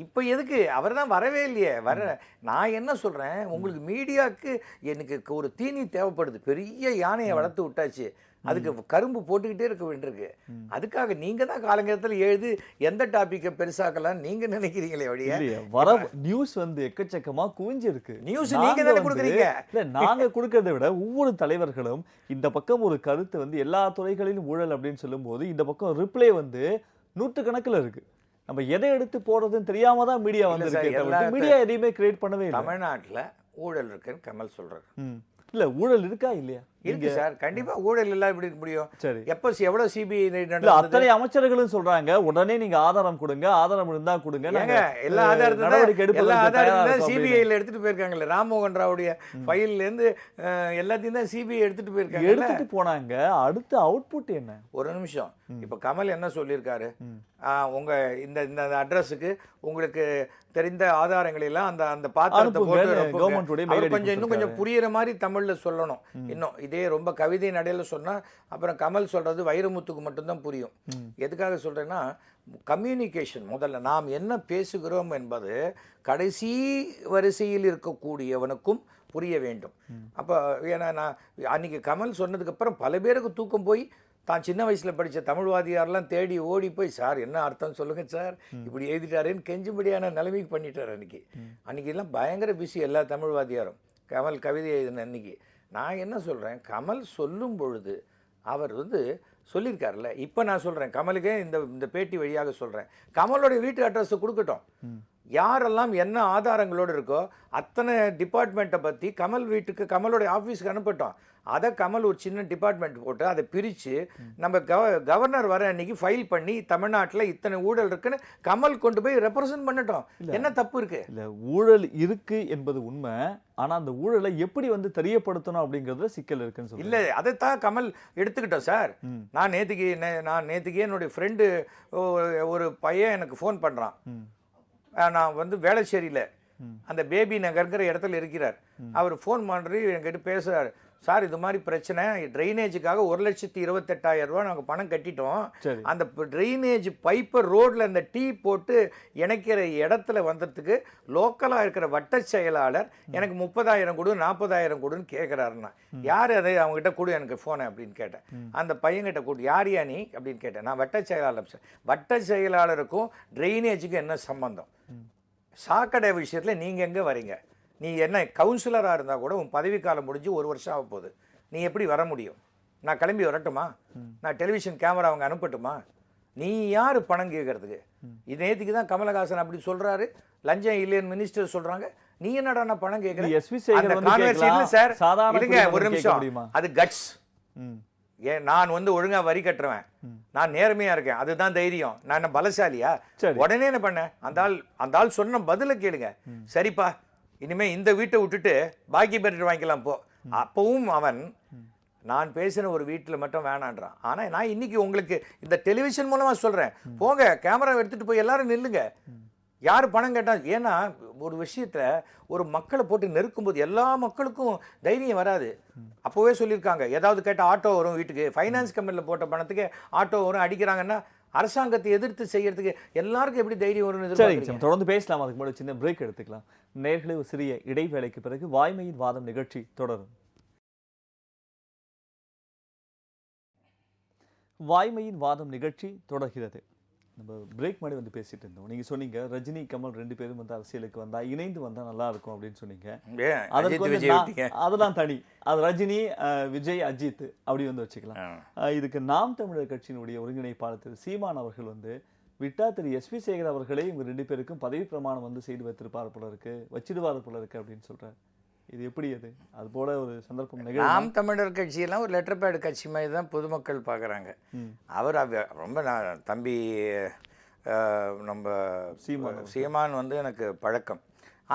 இப்போ எதுக்கு? அவர் தான் வரவே இல்லையே. நான் என்ன சொல்றேன், உங்களுக்கு மீடியாவுக்கு எனக்கு ஒரு தீனி தேவைப்படுது. பெரிய யானையை வளர்த்து விட்டாச்சு, அதுக்கு கரும்பு போட்டுக்கிட்டே இருக்க வேண்டியிருக்கு. அதுக்காக நீங்க தான் காலங்கத்தில் எழுதி எந்த டாபிக்கை பெருசாக்கலாம் நீங்க நினைக்கிறீங்களே ஒழிய வர நியூஸ் வந்து எக்கச்சக்கமா குவிஞ்சிருக்கு. நியூஸ் நீங்க தானே கொடுக்குறீங்க. இல்ல, நாங்க கொடுக்கறதை விட ஒவ்வொரு தலைவர்களும் இந்த பக்கம் ஒரு கருத்து வந்து எல்லா துறைகளிலும் ஊழல் அப்படின்னு சொல்லும் போது இந்த பக்கம் ரிப்ளை வந்து நூற்றுக்கணக்கில் இருக்கு. நம்ம எதை எடுத்து போடுறதுன்னு தெரியாம தான் மீடியா வந்து மீடியா எதையுமே கிரியேட் பண்ணவே இல்லை. தமிழ்நாட்டில் ஊழல் இருக்குன்னு கமல் சொல்றாரு. இல்ல, ஊழல் இருக்கா இல்லையா? இருக்கு சார், கண்டிப்பா ஊழல் எல்லாம் எப்படி இருக்க முடியும்? சரி. எப்ப எவ்வளவு சிபிஐ இல்ல நடந்தது? அத்தனை அமைச்சர்களும் சொல்றாங்க உடனே நீங்க ஆதாரம் கொடுங்க, ஆதாரம் இருந்தா கொடுங்க, ஏங்க நாங்க எல்லா ஆதாரத்தையும் நடவடிக்கை எல்லா எடுப்பதற்கு தயாரா ஆதாரத்தையும் இருக்கோம் அப்படின்னு. சிபிஐல எடுத்துட்டு போயிருக்காங்கல்ல. ராம்மோகன் ராவுடைய ஃபைல்ல இருந்து எல்லாத்தையும் தான் சிபிஐ எடுத்துட்டு போயிருக்காங்க. எடுத்துட்டு போனாங்க. அடுத்த அவுட்புட் என்ன? ஒரு நிமிஷம், இப்ப கமல் என்ன சொல்லியிருக்காரு? உங்க இந்த இந்த அட்ரஸுக்கு உங்களுக்கு தெரிந்த ஆதாரங்கள் எல்லாம் அந்த அந்த பாத்திரத்தை அனுப்புங்க, போட்டு அனுப்புங்க. government உடைய mail அவர் ID கொஞ்சம் இன்னும் கொஞ்சம் புரியுற மாதிரி தமிழ்ல சொல்லணும். இன்னும் இதே ரொம்ப கவிதை நடையில சொன்னா அப்புறம் கமல் சொல்றது வைரமுத்துக்கு மட்டும்தான் புரியும். எதுக்காக சொல்றேன்னா, கம்யூனிகேஷன் முதல்ல நாம் என்ன பேசுகிறோம் என்பது கடைசி வரிசையில் இருக்கக்கூடியவனுக்கும் புரிய வேண்டும். அப்போ ஏன்னா நான் அன்னைக்கு கமல் சொன்னதுக்கு அப்புறம் பல பேருக்கு தூக்கம் போய் தான் சின்ன வயசுல படிச்ச தமிழ்வாதியாரெல்லாம் தேடி ஓடி போய், சார் என்ன அர்த்தம் சொல்லுங்க சார், இப்படி எழுதிட்டாருன்னு கெஞ்சும்படியான நிலைமைக்கு பண்ணிட்டார். அன்னைக்கு எல்லாம் பயங்கர பிஸி எல்லா தமிழ்வாதியாரும் கமல் கவிதை எழுதின அன்னைக்கு. நான் என்ன சொல்றேன், கமல் சொல்லும் பொழுது அவர் சொல்லியிருக்காருல்ல. இப்போ நான் சொல்றேன், கமலுக்கே இந்த பேட்டி வழியாக சொல்றேன், கமலோட வீட்டு அட்ரஸை கொடுக்கட்டும். யாரெல்லாம் என்ன ஆதாரங்களோடு இருக்கோ அத்தனை டிபார்ட்மெண்ட்டை பற்றி கமல் வீட்டுக்கு கமலோடைய ஆஃபீஸுக்கு அனுப்பட்டோம். அதை கமல் ஒரு சின்ன டிபார்ட்மெண்ட் போட்டு அதை பிரித்து நம்ம கவர்னர் வர அன்னைக்கு ஃபைல் பண்ணி தமிழ்நாட்டில் இத்தனை ஊழல் இருக்குன்னு கமல் கொண்டு போய் ரெப்ரசன்ட் பண்ணட்டும். என்ன தப்பு இருக்கு? இல்லை, ஊழல் இருக்கு என்பது உண்மை. ஆனா அந்த ஊழலை எப்படி தெரியப்படுத்தணும் அப்படிங்கிறதுல சிக்கல் இருக்குன்னு சொல்லி இல்லை, அதைத்தான் கமல் எடுத்துக்கிட்டோம் சார். நான் நேற்றுக்கு என்னுடைய ஃப்ரெண்டு ஒரு பையன் எனக்கு ஃபோன் பண்ணுறான். நான் வேளச்சேரியில் அந்த பேபி நகர்ங்கிற இடத்துல இருக்கிறார். அவர் ஃபோன் பண்ணுறது என்கிட்ட பேசுகிறார். சார் இது மாதிரி பிரச்சனை, ட்ரைனேஜுக்காக 1,28,000 ரூபா நாங்கள் பணம் கட்டிட்டோம். அந்த ட்ரைனேஜ் பைப்பை ரோட்டில் அந்த டீ போட்டு இணைக்கிற இடத்துல வந்ததுக்கு லோக்கலாக இருக்கிற வட்ட செயலாளர் எனக்கு 30,000 கொடு 40,000 கொடுன்னு கேட்குறாருன்னா, யார் அதை அவங்ககிட்ட கொடு எனக்கு ஃபோனை அப்படின்னு கேட்டேன். அந்த பையன்கிட்ட கொடு, யார் நீ அப்படின்னு கேட்டேன். நான் வட்ட செயலாளர் சார். வட்ட செயலாளருக்கும் ட்ரைனேஜுக்கும் என்ன சம்பந்தம்? சாக்கடை விஷயத்தில் நீங்கள் எங்கே வரீங்க? நீ என்ன கவுன்சிலராக இருந்தால் கூட உன் பதவி காலம் முடிஞ்சு 1 வருஷம் ஆக போகுது. நீ எப்படி வர முடியும்? நான் கிளம்பி வரட்டுமா? நான் டெலிவிஷன் கேமரா அவங்க அனுப்பட்டுமா? நீ யார் பணம் கேட்கறதுக்கு? இது நேற்றுக்கு தான் கமலஹாசன் அப்படி சொல்கிறாரு, லஞ்சம் இல்லைன்னு மினிஸ்டர் சொல்கிறாங்க. நீ என்னடா நான் பணம் கேட்குறேன் சார்? இல்லைங்க, ஒரு நிமிஷம், அது கட்ஸ். நான் ஒழுங்கா வரி கட்டுறேன், நான் நேர்மையா இருக்கேன், அதுதான் தைரியம். நான் என்ன பலசாலியா? உடனே என்ன பண்ணேன், அந்த ஆள் சொன்ன பதில கேளுங்க. சரிப்பா, இனிமே இந்த வீட்டை விட்டுட்டு பாக்கி பெற்று வாங்கிக்கலாம் போ. அப்பவும் அவன் நான் பேசின ஒரு வீட்டில் மட்டும் வேணான்றான். ஆனா நான் இன்னைக்கு உங்களுக்கு இந்த டெலிவிஷன் மூலமா சொல்றேன், போங்க கேமரா எடுத்துட்டு போய் எல்லாரும் நில்லுங்க. யார் பணம் கேட்டா? ஏன்னா ஒரு விஷயத்த ஒரு மக்களை போட்டு நெருக்கும்போது எல்லா மக்களுக்கும் தைரியம் வராது. அப்போவே சொல்லியிருக்காங்க, ஏதாவது கேட்டால் ஆட்டோ வரும் வீட்டுக்கு. ஃபைனான்ஸ் கம்பெனியில் போட்ட பணத்துக்கு ஆட்டோ வரும். அடிக்கிறாங்கன்னா அரசாங்கத்தை எதிர்த்து செய்யறதுக்கு எல்லாருக்கும் எப்படி தைரியம் வரும்னு சரி, தொடர்ந்து பேசலாம். அதுக்கு முன்னாடி சின்ன பிரேக் எடுத்துக்கலாம். நேயர்களே, ஒரு சிறிய இடைவேளைக்கு பிறகு வாய்மையின் வாதம் நிகழ்ச்சி தொடரும். வாய்மையின் வாதம் நிகழ்ச்சி தொடர்கிறது. நம்ம பிரேக் மாதிரி பேசிட்டு இருந்தோம். நீங்க சொன்னீங்க ரஜினி கமல் 2 பேரும் அரசியலுக்கு வந்தா இணைந்து வந்தா நல்லா இருக்கும் அப்படின்னு சொன்னீங்க. அதெல்லாம் தனி, அது ரஜினி விஜய் அஜித் அப்படி வச்சுக்கலாம். இதுக்கு நாம் தமிழர் கட்சியினுடைய ஒருங்கிணைப்பாளர் திரு சீமான் அவர்கள் விட்டா திரு எஸ்வி சேகர் அவர்களே இவங்க 2 பேருக்கும் பதவி பிரமாணம் செய்து வைத்திருப்பார் போல இருக்கு, வச்சிடுவார் போல இருக்கு அப்படின்னு சொல்றாரு. இது எப்படி? அது போல ஒரு சந்தர்ப்பம் நிகழ்வு. நாம் தமிழர் கட்சியெல்லாம் ஒரு லெட்டர் பேட் கட்சி மாதிரி தான் பொதுமக்கள் பார்க்குறாங்க. அவர் ரொம்ப தம்பி நம்ம சீமான் எனக்கு பழக்கம்.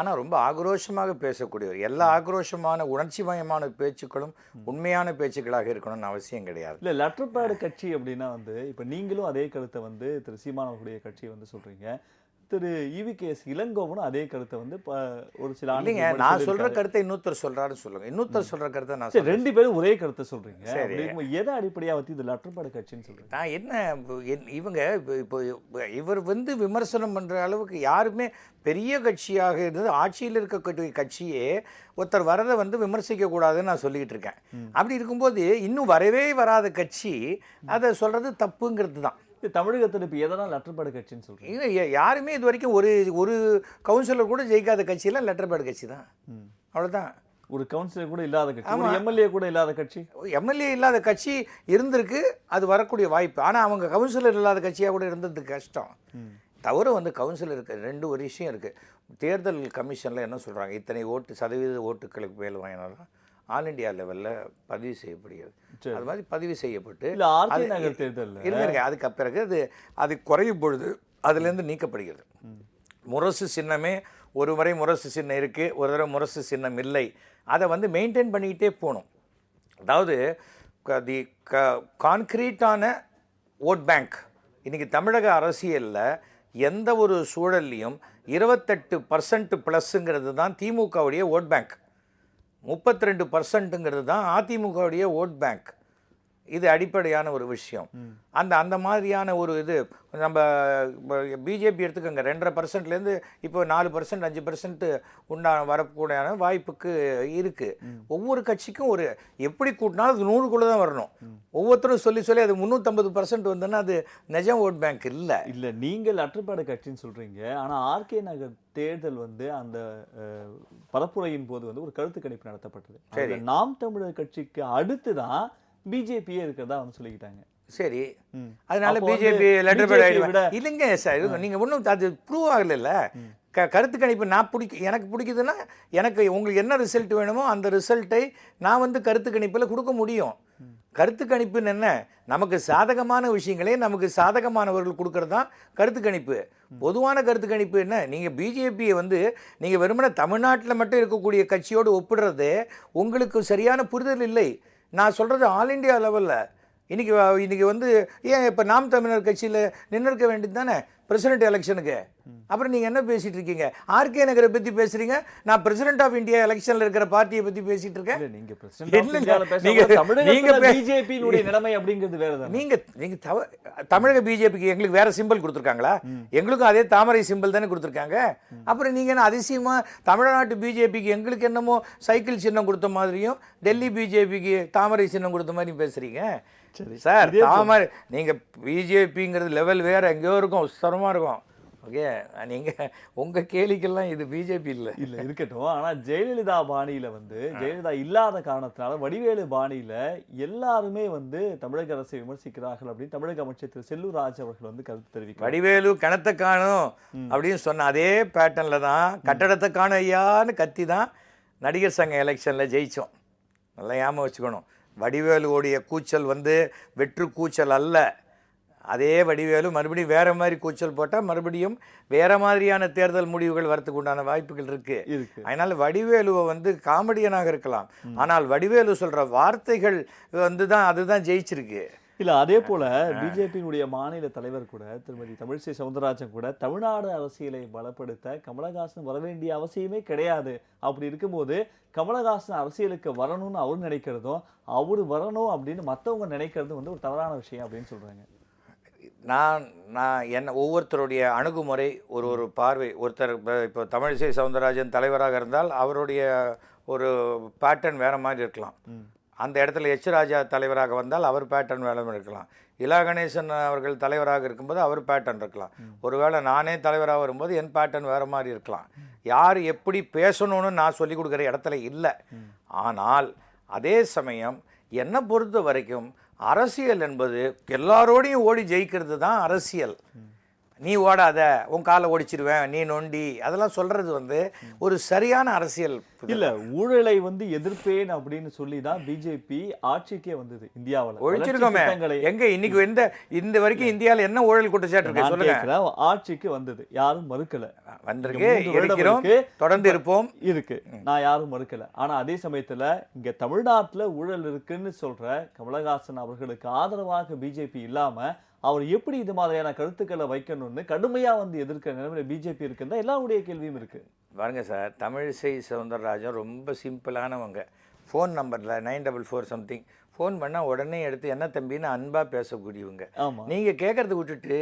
ஆனால் ரொம்ப ஆக்ரோஷமாக பேசக்கூடியவர். எல்லா ஆக்ரோஷமான உணர்ச்சிமயமான பேச்சுக்களும் உண்மையான பேச்சுக்களாக இருக்கணும்னு அவசியம் கிடையாது. இல்லை, லெட்டர் பேட் கட்சி அப்படின்னா இப்போ நீங்களும் அதே கருத்தை திரு சீமான் அவர்களுடைய கட்சியை சொல்றீங்க. திரு இவிகேஎஸ் இளங்கோவனும் அதே கருத்தை ஒரு சில இல்லைங்க, நான் சொல்ற கருத்தை இன்னொருத்தர் சொல்றாரு சொல்லுங்க. இன்னொருத்தர் சொல்ற கருத்தை நான் 2 பேரும் ஒரே கருத்தை சொல்றீங்க. எதை அடிப்படையா இது லெட்டர்பேட் கட்சின்னு சொல்றீங்க? நான் என்ன இவங்க இப்போ இவர் விமர்சனம் பண்ற அளவுக்கு யாருமே பெரிய கட்சியாக இருந்தது ஆட்சியில் இருக்கக்கூடிய கட்சியே ஒருத்தர் வரதை விமர்சிக்க கூடாதுன்னு நான் சொல்லிக்கிட்டு இருக்கேன். அப்படி இருக்கும்போது இன்னும் வரவே வராத கட்சி அதை சொல்றது தப்புங்கிறது தான். தமிழகத்தில் இப்போ எதனால் லெட்டர் பேட் கட்சின்னு சொல்றீங்க? யாருமே இது வரைக்கும் ஒரு கவுன்சிலர் கூட ஜெயிக்காத கட்சியெல்லாம் லெட்டர் பேட் கட்சி தான். அவ்வளோதான். ஒரு கவுன்சிலர் கூட இல்லாத கட்சி, ஒரு எம்எல்ஏ கூட இல்லாத கட்சி. எம்எல்ஏ இல்லாத கட்சி இருந்திருக்கு, அது வரக்கூடிய வாய்ப்பு. ஆனால் அவங்க கவுன்சிலர் இல்லாத கட்சியாக கூட இருந்ததுக்கு கஷ்டம். தவிர கவுன்சிலருக்கு 2 ஒரு விஷயம் இருக்குது. தேர்தல் கமிஷனில் என்ன சொல்கிறாங்க, இத்தனை சதவீத ஓட்டுகளுக்கு மேல் வாங்கினாலும் ஆல் இண்டியா லெவலில் பதிவு செய்யப்படுகிறது. சரி. அது மாதிரி பதிவு செய்யப்பட்டு இல்ல ஆர்கே நகர் தேர்தல்ல இருங்க, அதுக்கு பிறகு அது குறையும் பொழுது அதுலேருந்து நீக்கப்படுகிறது. முரசு சின்னமே ஒரு முறை முரசு சின்னம் இருக்குது, ஒரு தடவை முரசு சின்னம் இல்லை. அதை வந்து மெயின்டைன் பண்ணிக்கிட்டே போகணும். அதாவது தி கான்க்ரீட்டான ஓட் பேங்க் இன்றைக்கி தமிழக அரசியலில் எந்த ஒரு சூழல்லையும் 28% ப்ளஸ்ஸுங்கிறது தான் திமுகவுடைய ஓட் பேங்க், 32%ங்கிறது தான் அதிமுகவுடைய ஓட் பேங்க். இது அடிப்படையான ஒரு விஷயம். அந்த மாதிரியான ஒரு இது நம்ம பிஜேபி எடுத்துக்கோங்க, 2.5%லேருந்து இப்போ 4% 5% வரக்கூடிய வாய்ப்புக்கு இருக்குது. ஒவ்வொரு கட்சிக்கும் ஒரு எப்படி கூட்டினாலும் அது 100குள்ளே தான் வரணும். ஒவ்வொருத்தரும் சொல்லி அது 350% வந்தோன்னா அது நிஜம் ஓட் பேங்க் இல்லை. இல்ல நீங்கள் அற்றுப்பாடு கட்சின்னு சொல்றீங்க, ஆனா ஆர்கே நகர் தேர்தல் வந்து அந்த பரப்புரையின் போது வந்து ஒரு கருத்து கணிப்பு நடத்தப்பட்டது. சரி. நாம் தமிழர் கட்சிக்கு அடுத்துதான் பிஜேபியே இருக்கிறதா வந்து சொல்லிக்கிட்டாங்க. சரி, அதனால அப்போ பிஜேபி வந்து லெட்டர் BJP பேட் விட இல்லைங்க சார். நீங்கள் ஒன்றும் அது ப்ரூவ் ஆகலைல்ல. கருத்து கணிப்பு எனக்கு பிடிக்குதுன்னா எனக்கு உங்களுக்கு என்ன ரிசல்ட் வேணுமோ அந்த ரிசல்ட்டை நான் வந்து கருத்து கணிப்பில் கொடுக்க முடியும். கருத்து கணிப்புன்னு என்ன, நமக்கு சாதகமான விஷயங்களே நமக்கு சாதகமானவர்கள் கொடுக்கறது தான் கருத்து கணிப்பு. பொதுவான கருத்து கணிப்பு என்ன, நீங்கள் பிஜேபியை வந்து நீங்கள் வெறுமனே தமிழ்நாட்டில் மட்டும் இருக்கக்கூடிய கட்சியோடு ஒப்பிடுறது உங்களுக்கு சரியான புரிதல் இல்லை. நான் சொல்கிறது ஆல் இண்டியா லெவலில். இன்றைக்கி வந்து ஏன் இப்போ நாம் தமிழர் கட்சியில் நின்று இருக்க வேண்டியது தானே பிரசிடென்ட் எலெக்ஷனுக்கு? அப்புறம் நீங்கள் என்ன பேசிகிட்டு இருக்கீங்க? ஆர்கே நகரை பற்றி பேசுகிறீங்க, நான் பிரசிடென்ட் ஆஃப் இந்தியா எலெக்ஷனில் இருக்கிற பார்ட்டியை பற்றி பேசிகிட்டு இருக்கேன். நீங்கள் தமிழக பிஜேபிக்கு எங்களுக்கு வேறு சிம்பிள் கொடுத்துருக்காங்களா? எங்களுக்கும் அதே தாமரை சிம்பிள் தானே கொடுத்துருக்காங்க. அப்புறம் நீங்கள் என்ன அதிசயமாக தமிழ்நாட்டு பிஜேபிக்கு எங்களுக்கு என்னமோ சைக்கிள் சின்னம் கொடுத்த மாதிரியும் டெல்லி பிஜேபிக்கு தாமரை சின்னம் கொடுத்த மாதிரியும் பேசுகிறீங்க. சரி சார், தாமரை நீங்கள் பிஜேபிங்கிறது லெவல் வேறு எங்கேயோ இருக்கும், உஸ்தரமாக இருக்கும். ஓகே, நீங்கள் உங்கள் கேலிக்கெல்லாம் இது பிஜேபி இல்லை இருக்கட்டும். ஆனால் ஜெயலலிதா பாணியில் வந்து ஜெயலலிதா இல்லாத காரணத்தினால வடிவேலு பாணியில் எல்லாருமே வந்து தமிழக அரசை விமர்சிக்கிறார்கள் அப்படின்னு தமிழக அமைச்சர் திரு செல்லூர் ராஜ் அவர்கள் வந்து கருத்து தெரிவிக்கிறார். வடிவேலு கணத்தை காணும் அப்படின்னு சொன்ன அதே பேட்டர்னில் தான் கட்டடத்தை காணும் ஐயான்னு கத்தி தான் நடிகர் சங்க எலெக்ஷனில் ஜெயித்தோம். நல்லா ஞாபகம் வச்சுக்கணும். வடிவேலுவோடைய கூச்சல் வந்து வெற்று கூச்சல் அல்ல. அதே வடிவேலு மறுபடியும் வேறு மாதிரி கூச்சல் போட்டால் மறுபடியும் வேறு மாதிரியான தேர்தல் முடிவுகள் வரத்துக்கு உண்டான வாய்ப்புகள் இருக்குது. அதனால் வடிவேலுவை வந்து காமெடியனாக இருக்கலாம், ஆனால் வடிவேலு சொல்கிற வார்த்தைகள் வந்து தான் அதுதான் ஜெயிச்சிருக்கு. இல்லை, அதே போல் பிஜேபியினுடைய மாநில தலைவர் கூட திருமதி தமிழிசை சவுந்தரராஜன் கூட தமிழ்நாடு அரசியலை பலப்படுத்த கமலஹாசன் வர வேண்டிய அவசியமே கிடையாது, அப்படி இருக்கும்போது கமலஹாசன் அரசியலுக்கு வரணும்னு அவர் நினைக்கிறதும் அவர் வரணும் அப்படின்னு மற்றவங்க நினைக்கிறதும் வந்து ஒரு தவறான விஷயம் அப்படின்னு சொல்கிறாங்க. நான் என்ன ஒவ்வொருத்தருடைய அணுகுமுறை ஒரு பார்வை. ஒருத்தர் இப்போ தமிழிசை சவுந்தரராஜன் தலைவராக இருந்தால் அவருடைய ஒரு பேட்டர்ன் வேறு மாதிரி இருக்கலாம். அந்த இடத்துல எச் ராஜா தலைவராக வந்தால் அவர் பேட்டர்ன் வேலை இருக்கலாம். இலா கணேசன் அவர்கள் தலைவராக இருக்கும்போது அவர் பேட்டர்ன் இருக்கலாம். ஒருவேளை நானே தலைவராக வரும்போது என் பேட்டர்ன் வேறு மாதிரி இருக்கலாம். யார் எப்படி பேசணும்னு நான் சொல்லிக் கொடுக்குற இடத்துல இல்லை. ஆனால் அதே சமயம் என்னை பொறுத்த வரைக்கும் அரசியல் என்பது எல்லாரோடையும் ஓடி ஜெயிக்கிறது தான் அரசியல். நீ ஓடாத, உன் காலை ஓடிச்சிருவேன், நீ நொண்டி, அதெல்லாம் சொல்றது வந்து ஒரு சரியான அரசியல் இல்ல. ஊழலை வந்து எதிர்ப்பேன் அப்படின்னு சொல்லி தான் பிஜேபி ஆட்சிக்கே வந்தது இந்தியாவில். ஒழிச்சிருக்கோமே எங்க இன்னைக்கு இந்த வரைக்கும் இந்தியாவில் என்ன ஊழல் குற்றச்சாட்டு இருக்கு சொல்லுங்க. ஆட்சிக்கு வந்தது, யாரும் மறுக்கல. வந்திருக்கு, இருக்கிறோம், தொடர்ந்து இருப்போம், இருக்கு, நான் யாரும் மறுக்கல. ஆனா அதே சமயத்துல இங்க தமிழ்நாட்டுல ஊழல் இருக்குன்னு சொல்ற கமலஹாசன் அவர்களுக்கு ஆதரவாக பிஜேபி இல்லாம அவர் எப்படி இது மாதிரியான கருத்துக்களை வைக்கணும்னு கடுமையா வந்து எதிர்க்கிற நிலைமையில பிஜேபி இருக்குன்னு தான் எல்லாருடைய கேள்வியும் இருக்கு. பாருங்க சார், தமிழிசை சவுந்தரராஜன் ரொம்ப சிம்பிளானவங்க. ஃபோன் நம்பரில் 944 சம்திங் ஃபோன் பண்ணால் உடனே எடுத்து என்ன தம்பின்னு அன்பாக பேசக்கூடியவங்க. நீங்கள் கேட்குறத விட்டுட்டு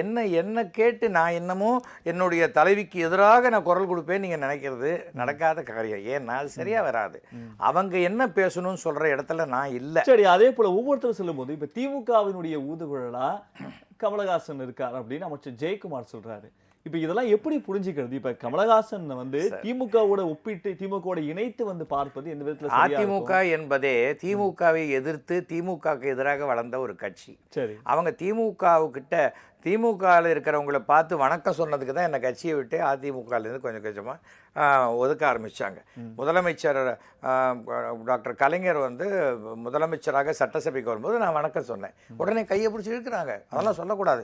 என்ன கேட்டு நான் என்னமோ என்னுடைய தலைவிக்கு எதிராக நான் குரல் கொடுப்பேன் நீங்கள் நினைக்கிறது நடக்காத காரியம். ஏன்னா அது சரியாக வராது. அவங்க என்ன பேசணும்னு சொல்கிற இடத்துல நான் இல்லை. சரி, அதே போல் ஒவ்வொருத்தரும் சொல்லும்போது இப்போ திமுகவினுடைய ஊதுகுழலா கமலஹாசன் இருக்கார் அப்படின்னு அமைச்சர் ஜெயக்குமார் சொல்கிறாரு. இப்போ இதெல்லாம் எப்படி புரிஞ்சுக்கிறது? இப்போ கமலஹாசன் வந்து திமுகவோட ஒப்பிட்டு திமுகவோட இணைத்து வந்து பார்ப்பது எந்த விதத்தில்? அதிமுக என்பதே திமுகவை எதிர்த்து திமுகவுக்கு எதிராக வளர்ந்த ஒரு கட்சி. சரி, அவங்க திமுகவுக்கிட்ட திமுகவில் இருக்கிறவங்கள பார்த்து வணக்கம் சொன்னதுக்கு தான் என்னை கட்சியை விட்டு அதிமுகலேருந்து கொஞ்சம் கொஞ்சமாக ஒதுக்க ஆரம்பித்தாங்க. முதலமைச்சர் டாக்டர் கலைஞர் வந்து முதலமைச்சராக சட்டசபைக்கு வரும்போது நான் வணக்கம் சொன்னேன். உடனே கையை பிடிச்சி இழுக்கிறாங்க. அதெல்லாம் சொல்லக்கூடாது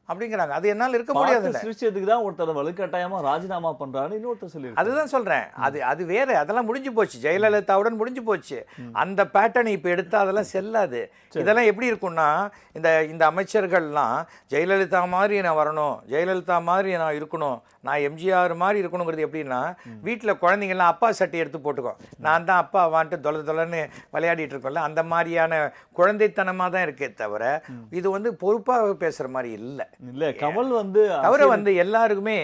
அப்படிங்கிறாங்க. அது என்னால் இருக்க முடியாது. சிரிச்சதுக்கு தான் ஒருத்தர் வலுக்கட்டாயமா ராஜினாமா பண்றாரு, இன்னொருத்தர் சொல்லி. அதுதான் சொல்றேன். அது வேற, அதெல்லாம் முடிஞ்சு போச்சு. ஜெயலலிதாவுடன் முடிஞ்சு போச்சு. அந்த பேட்டர்ன் இப்போ எடுத்தா அதெல்லாம் செல்லாது. இதெல்லாம் எப்படி இருக்கும்னா, இந்த அமைச்சர்கள்லாம் ஜெயலலிதா மாதிரி நான் வரணும், ஜெயலலிதா மாதிரி நான் இருக்கணும், நான் எம்ஜிஆர் மாதிரி இருக்கணுங்கிறது எப்படின்னா, வீட்டில் குழந்தைங்கள்லாம் அப்பா சட்டை எடுத்து போட்டுக்கோ, நான் தான் அப்பா வான்ட்டு தொலைன்னு விளையாடிட்டு இருக்கோம்ல, அந்த மாதிரியான குழந்தைத்தனமாக தான் இருக்கே தவிர இது வந்து பொறுப்பாக பேசுகிற மாதிரி இல்லை. கமல் வந்து தவிர வந்து எல்லாருக்குமே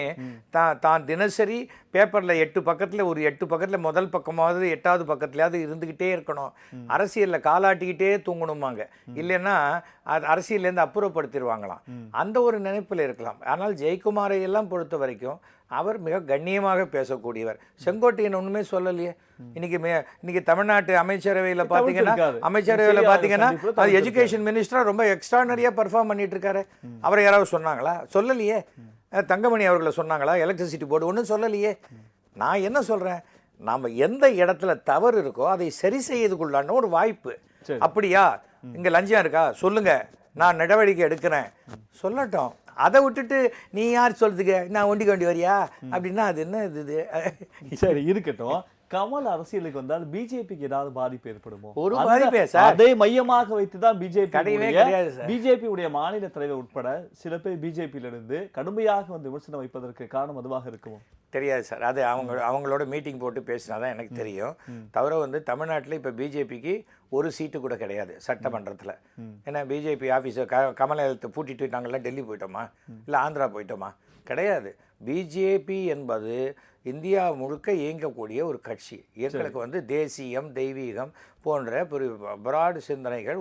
தான் தினசரி பேப்பரில் 8 பக்கத்தில் ஒரு 8 பக்கத்தில் முதல் பக்கமாவது 8வது பக்கத்துலையாவது இருந்துக்கிட்டே இருக்கணும். அரசியலில் காலாட்டிக்கிட்டே தூங்கணுமாங்க. இல்லைன்னா அது அரசியல்லேருந்து அப்புறப்படுத்திடுவாங்களாம். அந்த ஒரு நினைப்பில் இருக்கலாம். ஆனால் ஜெயக்குமாரை எல்லாம் பொறுத்த வரைக்கும் அவர் மிக கண்ணியமாக பேசக்கூடியவர். செங்கோட்டையன் ஒன்றுமே சொல்லலையே. இன்னைக்கு தமிழ்நாட்டு அமைச்சரவையில் பார்த்தீங்கன்னா அது எஜுகேஷன் மினிஸ்டராக ரொம்ப எக்ஸ்ட்ரானரியாக பர்ஃபார்ம் பண்ணிட்டு இருக்காரு. அவரை யாராவது சொன்னாங்களா? சொல்லலையே. தங்கமணி அவர்களை சொன்னாங்களா? எலக்ட்ரிசிட்டி போர்டு ஒன்றும் சொல்லலையே. நான் என்ன சொல்கிறேன், நாம் எந்த இடத்துல தவறு இருக்கோ அதை சரி செய்யறதுக்குள்ளான ஒரு வாய்ப்பு. அப்படியா, இங்கே லஞ்சம் இருக்கா சொல்லுங்க, நான் நடவடிக்கை எடுக்கிறேன் சொல்லட்டும். அதை விட்டுட்டு நீ யார் சொல்றதுக்கு, நான் ஒண்டிக்கு வண்டி வரியா அப்படின்னா அது என்ன இது? சரி இருக்கட்டும். கமல் அரசியலுக்கு வந்தால் பிஜேபிக்கு ஏதாவது பாதிப்பு ஏற்படுமோ? ஒரு பாதிப்பே சார். அதை மையமாக வைத்துதான் பிஜேபி பிஜேபி உடைய மாநில தலைவர் உட்பட சில பேர் பிஜேபியில இருந்து கடுமையாக வந்து விமர்சனம் வைப்பதற்கு காரணம் அதுவாக இருக்குமோ? தெரியாது சார். அது அவங்களோட மீட்டிங் போட்டு பேசினாதான் எனக்கு தெரியும். தவிர வந்து தமிழ்நாட்டில் இப்போ பிஜேபிக்கு ஒரு சீட்டு கூட கிடையாது சட்டமன்றத்தில். ஏன்னா பிஜேபி ஆஃபீஸர் கமலத்தை பூட்டிட்டு நாங்கள்லாம் டெல்லி போயிட்டோமா, இல்லை ஆந்திரா போயிட்டோமா? கிடையாது. பிஜேபி என்பது இந்தியா முழுக்க இயங்கக்கூடிய ஒரு கட்சி. எங்களுக்கு வந்து தேசியம், தெய்வீகம் போன்ற பிராட் சிந்தனைகள்,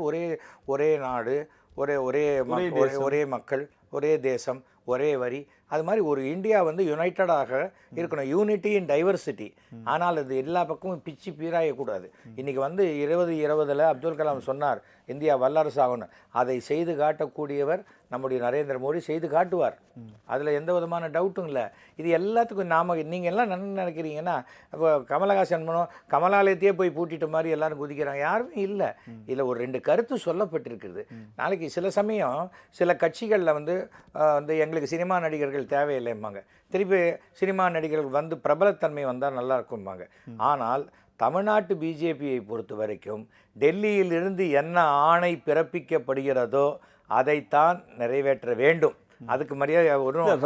ஒரே நாடு, ஒரே மக்கள், ஒரே தேசம், ஒரே வரி, அது மாதிரி ஒரு இந்தியா வந்து யுனைட்டடாக இருக்கணும். யூனிட்டி இன் டைவர்சிட்டி. ஆனால் அது எல்லா பக்கமும் பிச்சு பீராயக்கூடாது. இன்றைக்கி வந்து 2020 அப்துல் கலாம் சொன்னார் இந்தியா வல்லரசு ஆகணும். அதை செய்து காட்டக்கூடியவர் நம்முடைய நரேந்திர மோடி செய்து காட்டுவார். அதில் எந்த விதமான டவுட்டும் இல்லை. இது எல்லாத்துக்கும் நீங்கள் எல்லாம் என்ன நினைக்கிறீங்கன்னா, இப்போ கமலஹாசன் கமலாலயத்தையே போய் பூட்டிட்ட மாதிரி எல்லாரும் குதிக்கிறாங்க. யாருமே இல்லை. இதில் ஒரு 2 கருத்து சொல்லப்பட்டிருக்குது. நாளைக்கு சில சமயம் சில கட்சிகளில் வந்து எங்களுக்கு சினிமா நடிகர்கள் தேவையில்லைம்பாங்க. திருப்பி சினிமா நடிகர்கள் வந்து பிரபலத்தன்மை வந்தால் நல்லா இருக்கும்பாங்க. ஆனால் தமிழ்நாட்டு பிஜேபியை பொறுத்த வரைக்கும் டெல்லியிலிருந்து என்ன ஆணை பிறப்பிக்கப்படுகிறதோ அதைத்தான் நிறைவேற்ற வேண்டும். அதுக்கு மரியாதை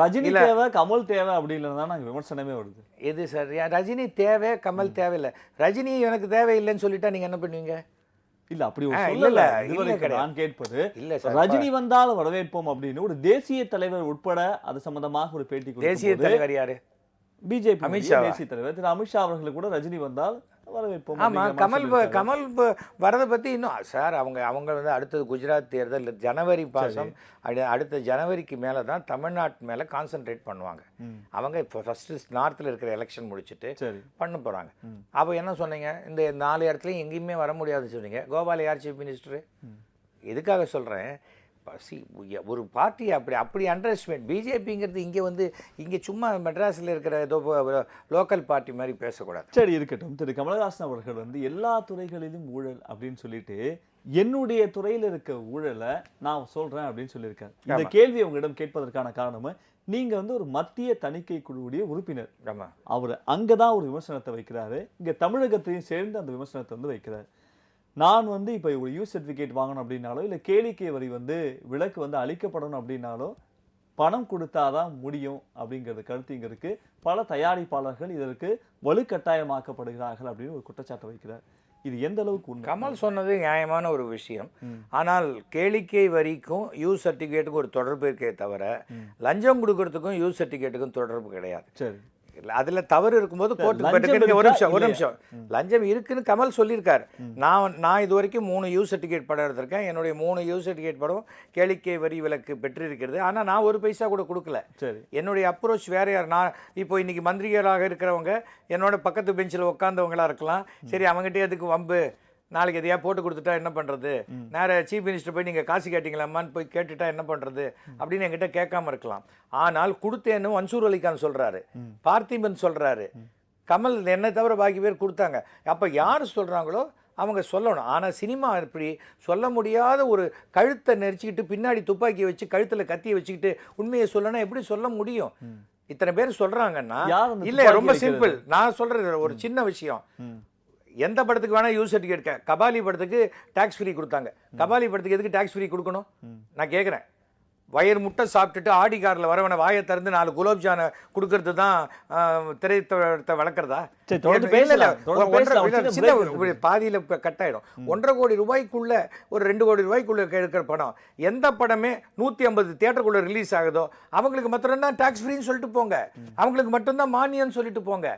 ரஜினி தேவை, கமல் தேவை அப்படின்னு தான் விமர்சனமே வருது. எது சார்? சொல்லிட்டா தேவை, கமல் தேவையில்லை. ரஜினி எனக்கு தேவையில்லைன்னு சொல்லிட்டா நீங்க என்ன பண்ணுவீங்க? இல்ல அப்படி நான் கேட்பது இல்ல, ரஜினி வந்தால் வரவேற்போம் அப்படின்னு ஒரு தேசிய தலைவர் உட்பட அது சம்பந்தமாக ஒரு பேட்டி. தேசிய தலைவர் யாரு? பிஜேபி தேசிய தலைவர் திரு அமித்ஷா அவர்களுக்கு கூட ரஜினி வந்தால் வரவேற்போம். ஆமாம், கமல் வரதை பற்றி இன்னும் சார் அவங்க வந்து அடுத்தது குஜராத் தேர்தல் ஜனவரி பாசம், அடுத்த ஜனவரிக்கு மேலே தான் தமிழ்நாட்டு மேலே கான்சென்ட்ரேட் பண்ணுவாங்க. அவங்க இப்போ ஃபஸ்ட்டு நார்த்தில் இருக்கிற எலெக்ஷன் முடிச்சுட்டு பண்ண போகிறாங்க. அப்போ என்ன சொன்னீங்க, இந்த 4 இடத்துலையும் எங்கேயுமே வர முடியாதுன்னு சொன்னீங்க. கோபால் யார் சீஃப் மினிஸ்டரு? எதுக்காக சொல்கிறேன், ஒரு பார்ட்டி அப்படி அண்டர் எஸ்டிமேட். பிஜேபிங்கிறது இங்கே சும்மா மெட்ராஸில் இருக்கிற ஏதோ லோக்கல் பார்ட்டி மாதிரி பேசக்கூடாது. சரி இருக்கட்டும். திரு கமலஹாசன் அவர்கள் வந்து எல்லா துறைகளிலும் ஊழல் அப்படின்னு சொல்லிட்டு என்னுடைய துறையில் இருக்க ஊழலை நான் சொல்றேன் அப்படின்னு சொல்லியிருக்காரு. இந்த கேள்வி உங்களிடம் கேட்பதற்கான காரணமும், நீங்க வந்து ஒரு மத்திய தணிக்கை குழுவுடைய உறுப்பினர். அவர் அங்கதான் ஒரு விமர்சனத்தை வைக்கிறாரு, இங்க தமிழகத்தையும் சேர்ந்து அந்த விமர்சனத்தை வந்து வைக்கிறார். நான் வந்து இப்போ ஒரு யூ சர்டிஃபிகேட் வாங்கணும் அப்படின்னாலோ இல்லை கேளிக்கை வரி வந்து விலக்கு வந்து அளிக்கப்படணும் அப்படின்னாலோ பணம் கொடுத்தாதான் முடியும் அப்படிங்கிறது கருத்து இங்கே இருக்கு. பல தயாரிப்பாளர்கள் இதற்கு வலுக்கட்டாயமாக்கப்படுகிறார்கள் அப்படின்னு ஒரு குற்றச்சாட்டை வைக்கிறார். இது எந்த அளவுக்கு உண்மை? கமல் சொன்னது நியாயமான ஒரு விஷயம். ஆனால் கேளிக்கை வரிக்கும் யூ சர்டிஃபிகேட்டுக்கும் ஒரு தொடர்பு இருக்கே தவிர லஞ்சம் கொடுக்கறதுக்கும் யூ சர்டிஃபிகேட்டுக்கும் தொடர்பு கிடையாது. சரி, அதுல தவறு இருக்கும்போது கோர்ட்டுக்கு ஒரு நிமிஷம் லஞ்சம் இருக்குன்னு கமல் சொல்லியிருக்காரு. நான் இது வரைக்கும் 3 யூ சர்டிஃபிகேட் படம் எடுத்திருக்கேன். என்னுடைய 3 யூ சர்டிஃபிகேட் படம் கேளிக்கை வரி விலக்கு பெற்றிருக்கிறது. ஆனால் நான் ஒரு பைசா கூட கொடுக்கல. என்னுடைய அப்ரோச் வேற யார்? நான் இப்போ இன்னைக்கு மந்திரிகளாக இருக்கிறவங்க என்னோட பக்கத்து பெஞ்சில் உட்காந்தவங்களா இருக்கலாம். சரி, அவங்ககிட்ட அதுக்கு வம்பு, நாளைக்கு எதையா போட்டு கொடுத்துட்டா என்ன பண்ணுறது, நேராக சீஃப் மினிஸ்டர் போய் நீங்கள் காசு கேட்டிங்களாமான்னு போய் கேட்டுட்டா என்ன பண்ணுறது அப்படின்னு என்கிட்ட கேட்காம இருக்கலாம். ஆனால் கொடுத்தேன்னு மன்சூர் அலிகான் சொல்கிறாரு, பார்த்திபன் சொல்கிறாரு, கமல் என்னை தவிர பாக்கி பேர் கொடுத்தாங்க. அப்போ யார் சொல்கிறாங்களோ அவங்க சொல்லணும். ஆனால் சினிமா இப்படி சொல்ல முடியாத ஒரு கழுத்தை நெரிச்சிக்கிட்டு பின்னாடி துப்பாக்கி வச்சு கழுத்தில் கத்தியை வச்சுக்கிட்டு உண்மையை சொல்லணும் எப்படி சொல்ல முடியும்? இத்தனை பேர் சொல்கிறாங்கன்னா இல்லை, ரொம்ப சிம்பிள். நான் சொல்கிறது ஒரு சின்ன விஷயம். எந்த படத்துக்கு வேணால் யூஸ் சர்டிஃபிகேட், கபாலி படத்துக்கு டேக்ஸ் ஃப்ரீ கொடுத்தாங்க. கபாலி படத்துக்கு எதுக்கு டேக்ஸ் ஃப்ரீ கொடுக்கணும் நான் கேட்குறேன். வயிறு முட்டை சாப்பிட்டுட்டு ஆடி காரில் வரவனை வாயை திறந்து 4 குலோப்ஜானை கொடுக்கறது தான் திரைத்தொடத்தை வளர்க்குறதா? பாதியில் கட் ஆகிடும். 1.5 கோடி ரூபாய்க்குள்ள ஒரு 2 கோடி ரூபாய்க்குள்ள இருக்கிற படம் எந்த படமே 150 தியேட்டருக்குள்ள ரிலீஸ் ஆகுதோ அவங்களுக்கு மாத்திரம்தான் டேக்ஸ் ஃப்ரீன்னு சொல்லிட்டு போங்க, அவங்களுக்கு மட்டும்தான் மானியம்னு சொல்லிட்டு போங்க.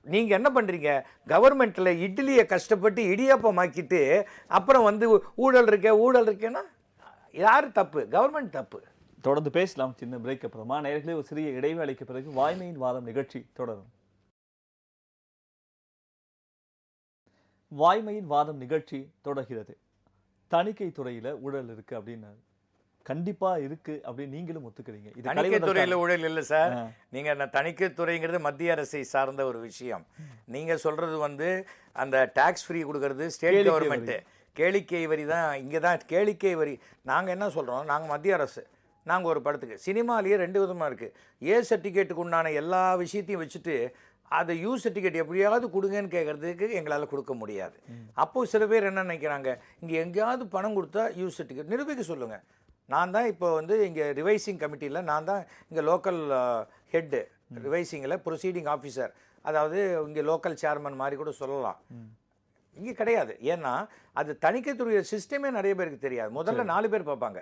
நீங்கள் என்ன பண்ணுறீங்க, கவர்மெண்ட்டில் இட்லியை கஷ்டப்பட்டு இடியாப்பமாக்கிட்டு அப்புறம் வந்து ஊழல் இருக்கேன்னா யார் தப்பு? கவர்மெண்ட் தப்பு. தொடர்ந்து பேசலாம் சின்ன பிரேக் அப்புறமா. நேயர்களே, ஒரு சிறிய இடைவேளைக்கு பிறகு வாய்மையின் வாதம் நிகழ்ச்சி தொடரும். வாய்மையின் வாதம் நிகழ்ச்சி தொடர்கிறது. தணிக்கை துறையில ஊழல் இருக்கு அப்படின்னு கண்டிப்பா இருக்கு அப்படின்னு நீங்களும் ஒத்துக்கிறீங்க. இது தணிக்கை துறையில ஊழல் இல்லை சார். நீங்க தணிக்கை துறைங்கிறது மத்திய அரசை சார்ந்த ஒரு விஷயம். நீங்க சொல்றது வந்து அந்த டாக்ஸ் ஃப்ரீ கொடுக்கறது ஸ்டேட் கவர்மெண்ட். கேளிக்கை வரி தான் இங்கே தான் கேளிக்கை வரி. நாங்கள் என்ன சொல்கிறோம், நாங்கள் மத்திய அரசு, நாங்கள் ஒரு படத்துக்கு சினிமாலேயே 2 விதமாக இருக்குது. சர்டிஃபிகேட்டுக்கு உண்டான எல்லா விஷயத்தையும் வச்சுட்டு அதை சர்டிஃபிகேட் எப்படியாவது கொடுங்கன்னு கேட்குறதுக்கு எங்களால் கொடுக்க முடியாது. அப்போது சில பேர் என்ன நினைக்கிறாங்க, இங்கே எங்கேயாவது பணம் கொடுத்தா சர்டிஃபிகேட் நிரூபிக்க சொல்லுங்கள். நான் தான் இப்போ வந்து இங்கே ரிவைசிங் கமிட்டியில் நான் தான் இங்கே லோக்கல் ஹெட்டு, ரிவைசிங்கில் ப்ரொசீடிங் ஆஃபீஸர், அதாவது இங்கே லோக்கல் சேர்மன் மாதிரி கூட சொல்லலாம். இங்கே கிடையாது. ஏன்னா அது தணிக்கைத்துறை சிஸ்டமே நிறைய பேருக்கு தெரியாது. முதல்ல 4 பேர் பார்ப்பாங்க,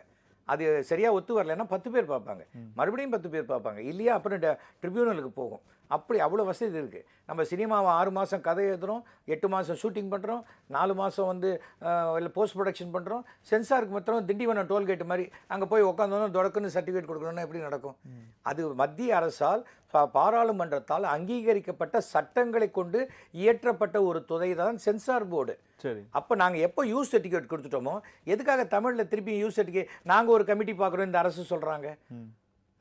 அது சரியாக ஒத்து வரலைன்னா 10 பேர் பார்ப்பாங்க, மறுபடியும் 10 பேர் பார்ப்பாங்க, இல்லையா அப்புறம் ட்ரிபியூனலுக்கு போகும். அப்படி அவ்வளோ வசதி இருக்குது. நம்ம சினிமாவை 6 மாதம் கதை எழுதுகிறோம், 8 மாதம் ஷூட்டிங் பண்ணுறோம், 4 மாதம் வந்து இல்லை போஸ்ட் ப்ரொடக்ஷன் பண்ணுறோம். சென்சாருக்கு மாத்திரம் திண்டிவனம் டோல்கேட் மாதிரி அங்கே போய் உட்காந்தோன்னா தொடக்குன்னு சர்டிஃபிகேட் கொடுக்கணும்னா எப்படி நடக்கும்? அது மத்திய அரசால் பாராளுமன்றத்தால் அங்கீகரிக்கப்பட்ட சட்டங்களை கொண்டு இயற்றப்பட்ட ஒரு துறை தான் சென்சார் போர்டு. சரி, அப்போ நாங்கள் எப்போ சர்டிஃபிகேட் கொடுத்துட்டோமோ எதுக்காக தமிழில் திருப்பி சர்டிஃபிகேட் நாங்கள் ஒரு கமிட்டி பார்க்குறோம் இந்த அரசு சொல்கிறாங்க.